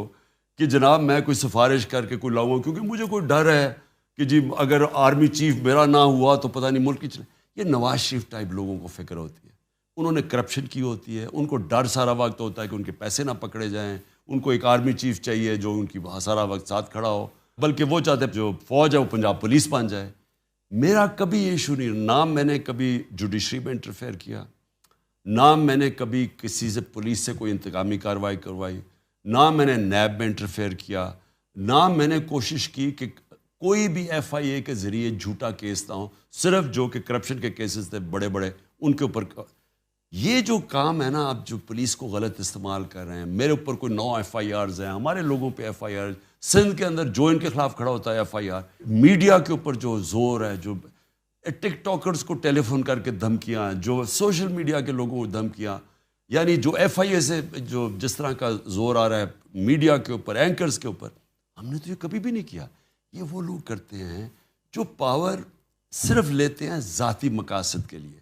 کہ جناب میں کوئی سفارش کر کے کوئی لاؤں گا, کیونکہ مجھے کوئی ڈر ہے کہ جی اگر آرمی چیف میرا نہ ہوا تو پتہ نہیں ملک کی چلے. یہ نواز شریف ٹائپ لوگوں کو فکر ہوتی ہے, انہوں نے کرپشن کی ہوتی ہے, ان کو ڈر سارا وقت ہوتا ہے کہ ان کے پیسے نہ پکڑے جائیں, ان کو ایک آرمی چیف چاہیے جو ان کی سارا وقت ساتھ کھڑا ہو, بلکہ وہ چاہتے ہیں جو فوج ہے وہ پنجاب پولیس بن جائے. میرا کبھی یہ ایشو نہیں, نہ میں نے کبھی جوڈیشری میں انٹرفیئر کیا, نہ میں نے کبھی کسی سے پولیس سے کوئی انتقامی کارروائی کروائی, نہ میں نے نیب میں انٹرفیئر کیا, نہ میں نے کوشش کی کہ کوئی بھی ایف آئی اے کے ذریعے جھوٹا کیس نہ ہو, صرف جو کہ کرپشن کے کیسز تھے بڑے بڑے ان کے اوپر. یہ جو کام ہے نا آپ جو پولیس کو غلط استعمال کر رہے ہیں, میرے اوپر کوئی 9 ایف آئی آرز ہیں, ہمارے لوگوں پہ ایف آئی آر, سندھ کے اندر جو ان کے خلاف کھڑا ہوتا ہے ایف آئی آر, میڈیا کے اوپر جو زور ہے, جو ٹک ٹاکرز کو ٹیلی فون کر کے دھمکیاں, جو سوشل میڈیا کے لوگوں کو دھمکیاں, یعنی جو ایف آئی اے سے جو جس طرح کا زور آ رہا ہے میڈیا کے اوپر, اینکرز کے اوپر, ہم نے تو یہ کبھی بھی نہیں کیا. یہ وہ لوگ کرتے ہیں جو پاور صرف لیتے ہیں ذاتی مقاصد کے لیے.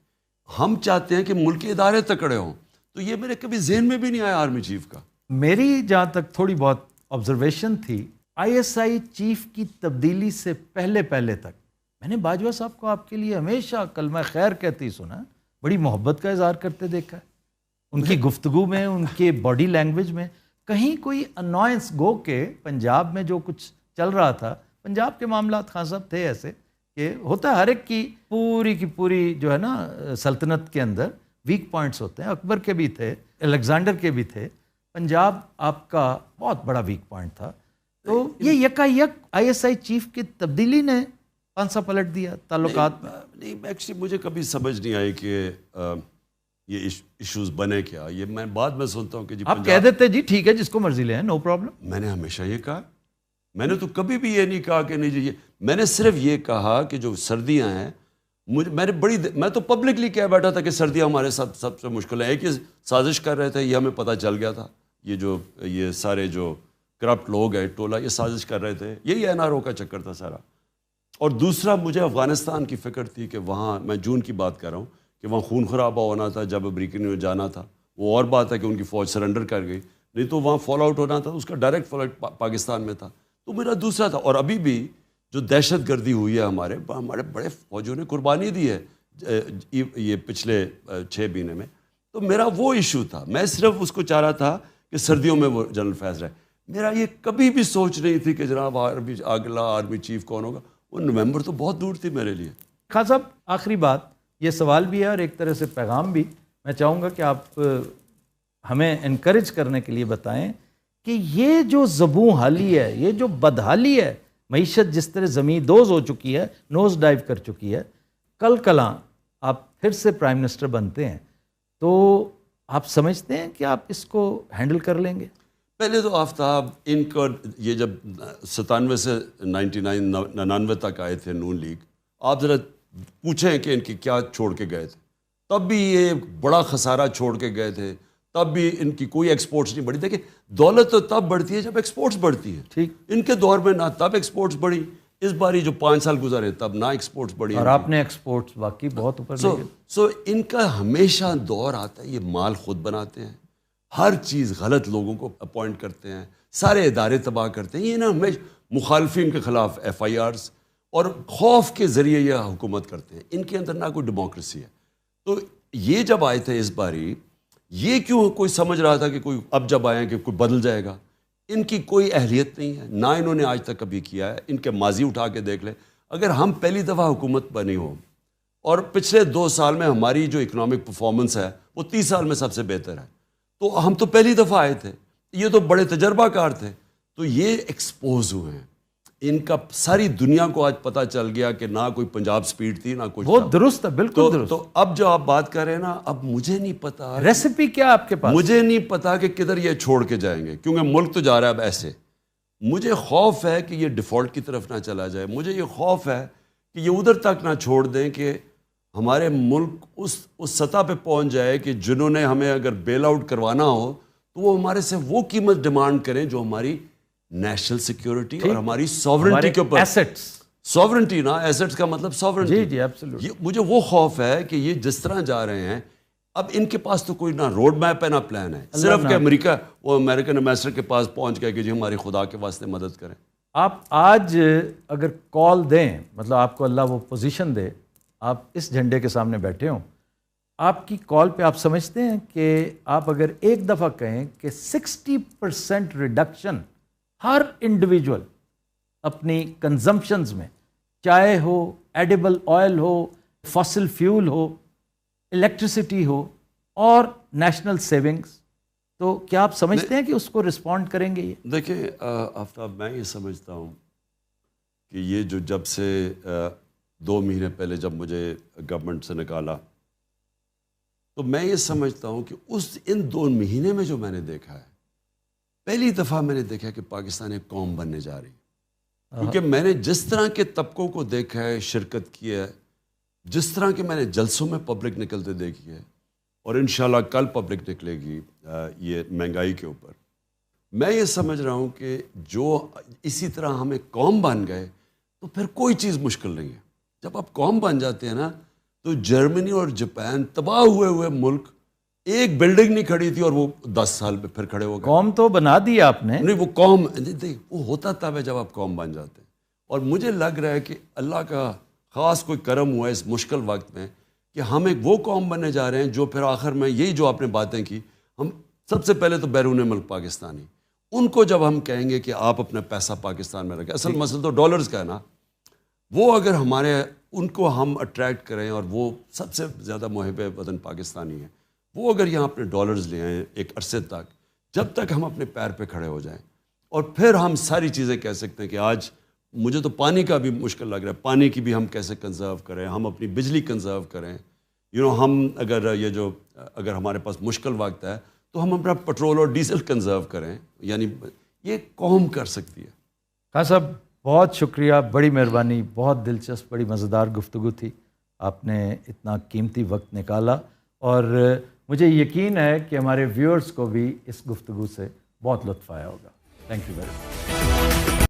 ہم چاہتے ہیں کہ ملک کے ادارے تکڑے ہوں, تو یہ میرے کبھی ذہن میں بھی نہیں آیا آرمی چیف کا. میری جہاں تک تھوڑی بہت آبزرویشن تھی, آئی ایس آئی چیف کی تبدیلی سے پہلے تک میں نے باجوہ صاحب کو آپ کے لیے ہمیشہ کلمہ خیر کہتی سنا, بڑی محبت کا اظہار کرتے دیکھا ہے. ان کی گفتگو میں, ان کے باڈی لینگویج میں کہیں کوئی انوائنس, گو کہ پنجاب میں جو کچھ چل رہا تھا, پنجاب کے معاملات خان صاحب تھے ایسے کہ ہوتا ہے ہر ایک کی پوری جو ہے نا سلطنت کے اندر ویک پوائنٹس ہوتے ہیں. اکبر کے بھی تھے, الیگزینڈر کے بھی تھے, پنجاب آپ کا بہت بڑا ویک پوائنٹ تھا. تو یہ یکایک آئی ایس آئی چیف کی تبدیلی نے پانسا پلٹ دیا تعلقات میں. نہیں ایکچولی مجھے کبھی سمجھ نہیں آئی کہ یہ ایشوز بنے کیا. یہ میں بعد میں سنتا ہوں کہ جی آپ کہہ دیتے جی ٹھیک ہے جس کو مرضی لیں, نو پرابلم. میں نے ہمیشہ یہ کہا, میں نے تو کبھی بھی یہ نہیں کہا کہ نہیں جی, میں نے صرف یہ کہا کہ جو سردیاں ہیں میں تو پبلکلی کہہ بیٹھا تھا کہ سردیاں ہمارے ساتھ سب سے مشکل ہیں. ایک ہی سازش کر رہے تھے, یہ ہمیں پتہ چل گیا تھا, یہ سارے جو کرپٹ لوگ ہیں ٹولہ یہ سازش کر رہے تھے, یہی این آر او کا چکر تھا سارا. اور دوسرا مجھے افغانستان کی فکر تھی کہ وہاں, میں جون کی بات کر رہا ہوں, کہ وہاں خون خرابہ ہونا تھا. جب امریکن میں جانا تھا وہ اور بات ہے کہ ان کی فوج سرنڈر کر گئی, نہیں تو وہاں فال آؤٹ ہونا تھا, اس کا ڈائریکٹ فال آؤٹ پاکستان میں تھا. تو میرا دوسرا تھا. اور ابھی بھی جو دہشت گردی ہوئی ہے ہمارے بڑے فوجیوں نے قربانی دی ہے یہ پچھلے 6 مہینے میں, تو میرا وہ ایشو تھا. میں صرف اس کو چاہ رہا تھا کہ سردیوں میں وہ جنرل فیض رہے. میرا یہ کبھی بھی سوچ نہیں تھی کہ جناب اگلا آرمی چیف کون ہوگا. وہ نومبر تو بہت دور تھی میرے لیے. خان صاحب آخری بات، یہ سوال بھی ہے اور ایک طرح سے پیغام بھی. میں چاہوں گا کہ آپ ہمیں انکریج کرنے کے لیے بتائیں کہ یہ جو زبوں حالی ہے، یہ جو بدحالی ہے، معیشت جس طرح زمین دوز ہو چکی ہے، نوز ڈائیو کر چکی ہے، کل کلاں آپ پھر سے پرائم منسٹر بنتے ہیں تو آپ سمجھتے ہیں کہ آپ اس کو ہینڈل کر لیں گے؟ پہلے تو آفتاب ان کا یہ جب 97 سے 99 تک آئے تھے نون لیگ، آپ ذرا پوچھیں کہ ان کی کیا چھوڑ کے گئے تھے. تب بھی یہ بڑا خسارہ چھوڑ کے گئے تھے، تب بھی ان کی کوئی ایکسپورٹس نہیں بڑھی. دیکھیں دولت تو تب بڑھتی ہے جب ایکسپورٹس بڑھتی ہے. ٹھیک، ان کے دور میں نہ تب ایکسپورٹس بڑھی، اس باری جو 5 سال گزرے تب نہ ایکسپورٹس بڑھی. اور آپ نے ایکسپورٹس واقعی بہت اوپر لے گئے. سو ان کا ہمیشہ دور آتا ہے یہ مال خود بناتے ہیں، ہر چیز غلط لوگوں کو اپوائنٹ کرتے ہیں، سارے ادارے تباہ کرتے ہیں. یہ نا ہمیشہ مخالفین کے خلاف FIRs اور خوف کے ذریعے یہ حکومت کرتے ہیں. ان کے اندر نہ کوئی ڈیموکریسی ہے. تو یہ جب آئے تھے اس باری، یہ کیوں کوئی سمجھ رہا تھا کہ کوئی اب جب آئے کہ کوئی بدل جائے گا؟ ان کی کوئی اہلیت نہیں ہے، نہ انہوں نے آج تک کبھی کیا ہے. ان کے ماضی اٹھا کے دیکھ لیں. اگر ہم پہلی دفعہ حکومت بنی ہو اور پچھلے 2 سال میں ہماری جو اکنامک پرفارمنس ہے وہ 30 سال میں سب سے بہتر ہے، تو ہم تو پہلی دفعہ آئے تھے، یہ تو بڑے تجربہ کار تھے. تو یہ ایکسپوز ہوئے ہیں. ان کا ساری دنیا کو آج پتہ چل گیا کہ نہ کوئی پنجاب سپیڈ تھی نہ کچھ. وہ درست ہے، بالکل درست. تو اب جو آپ بات کر رہے ہیں نا، اب مجھے نہیں پتا ریسیپی کیا آپ کے پاس؟ مجھے نہیں پتا کہ کدھر یہ چھوڑ کے جائیں گے، کیونکہ ملک تو جا رہا ہے اب ایسے. مجھے خوف ہے کہ یہ ڈیفالٹ کی طرف نہ چلا جائے. مجھے یہ خوف ہے کہ یہ ادھر تک نہ چھوڑ دیں کہ ہمارے ملک اس سطح پہ پہنچ جائے کہ جنہوں نے ہمیں اگر بیل آؤٹ کروانا ہو تو وہ ہمارے سے وہ قیمت ڈیمانڈ کریں جو ہماری نیشنل سیکیورٹی اور ہماری ساورنٹی کے اوپر. ایسٹس، ساورنٹی نا، ایسٹس کا مطلب ساورنٹی. جی جی ایبسلیوٹلی. مجھے وہ خوف ہے کہ یہ جس طرح جا رہے ہیں اب ان کے پاس تو کوئی نہ روڈ میپ ہے نہ پلان ہے، صرف کہ امریکہ وہ امریکن ایمبیسڈر کے پاس پہنچ گیا کہ جی ہماری خدا کے واسطے مدد کریں. آپ آج اگر کال دیں، مطلب آپ کو اللہ وہ پوزیشن دے، آپ اس جھنڈے کے سامنے بیٹھے ہوں، آپ کی کال پہ آپ سمجھتے ہیں کہ آپ اگر ایک دفعہ کہیں کہ 60% ریڈکشن ہر انڈیویجول اپنی کنزمپشنز میں، چائے ہو، ایڈیبل آئل ہو، فاسل فیول ہو، الیکٹریسٹی ہو اور نیشنل سیونگز، تو کیا آپ سمجھتے ہیں کہ اس کو رسپونڈ کریں گے؟ یہ دیکھیں آفتاب، میں یہ سمجھتا ہوں کہ یہ جو جب سے 2 مہینے پہلے جب مجھے گورنمنٹ سے نکالا، تو میں یہ سمجھتا ہوں کہ ان 2 مہینے میں جو میں نے دیکھا ہے، پہلی دفعہ میں نے دیکھا کہ پاکستان ایک قوم بننے جا رہی. کیونکہ میں نے جس طرح کے طبقوں کو دیکھا ہے، شرکت کی ہے، جس طرح کے میں نے جلسوں میں پبلک نکلتے دیکھی ہے، اور انشاءاللہ کل پبلک نکلے گی یہ مہنگائی کے اوپر، میں یہ سمجھ رہا ہوں کہ جو اسی طرح ہم ایک قوم بن گئے تو پھر کوئی چیز مشکل نہیں ہے. جب آپ قوم بن جاتے ہیں نا، تو جرمنی اور جاپان تباہ ہوئے ملک، ایک بلڈنگ نہیں کھڑی تھی اور وہ 10 سال پہ پھر کھڑے ہو گئے. قوم تو بنا دی آپ نے. نہیں، وہ قوم وہ ہوتا تب ہے جب آپ قوم بن جاتے ہیں. اور مجھے لگ رہا ہے کہ اللہ کا خاص کوئی کرم ہوا ہے اس مشکل وقت میں کہ ہم ایک وہ قوم بننے جا رہے ہیں جو پھر آخر میں یہی جو آپ نے باتیں کی، ہم سب سے پہلے تو بیرون ملک پاکستانی، ان کو جب ہم کہیں گے کہ آپ اپنا پیسہ پاکستان میں رکھیں، اصل مسئلہ تو ڈالرز کا ہے نا، وہ اگر ہمارے ان کو ہم اٹریکٹ کریں، اور وہ سب سے زیادہ محب وطن پاکستانی ہیں، وہ اگر یہاں اپنے ڈالرز لے آئیں ایک عرصے تک، جب تک ہم اپنے پیر پہ کھڑے ہو جائیں، اور پھر ہم ساری چیزیں کہہ سکتے ہیں کہ آج مجھے تو پانی کا بھی مشکل لگ رہا ہے، پانی کی بھی ہم کیسے کنزرو کریں، ہم اپنی بجلی کنزرو کریں. ہم اگر ہمارے پاس مشکل وقت ہے تو ہم اپنا پٹرول اور ڈیزل کنزرو کریں. یعنی یہ قوم کر سکتی ہے. خان صاحب بہت شکریہ، بڑی مہربانی، بہت دلچسپ، بڑی مزیدار گفتگو تھی. آپ نے اتنا قیمتی وقت نکالا، اور مجھے یقین ہے کہ ہمارے ویورز کو بھی اس گفتگو سے بہت لطف آیا ہوگا. Thank you very much.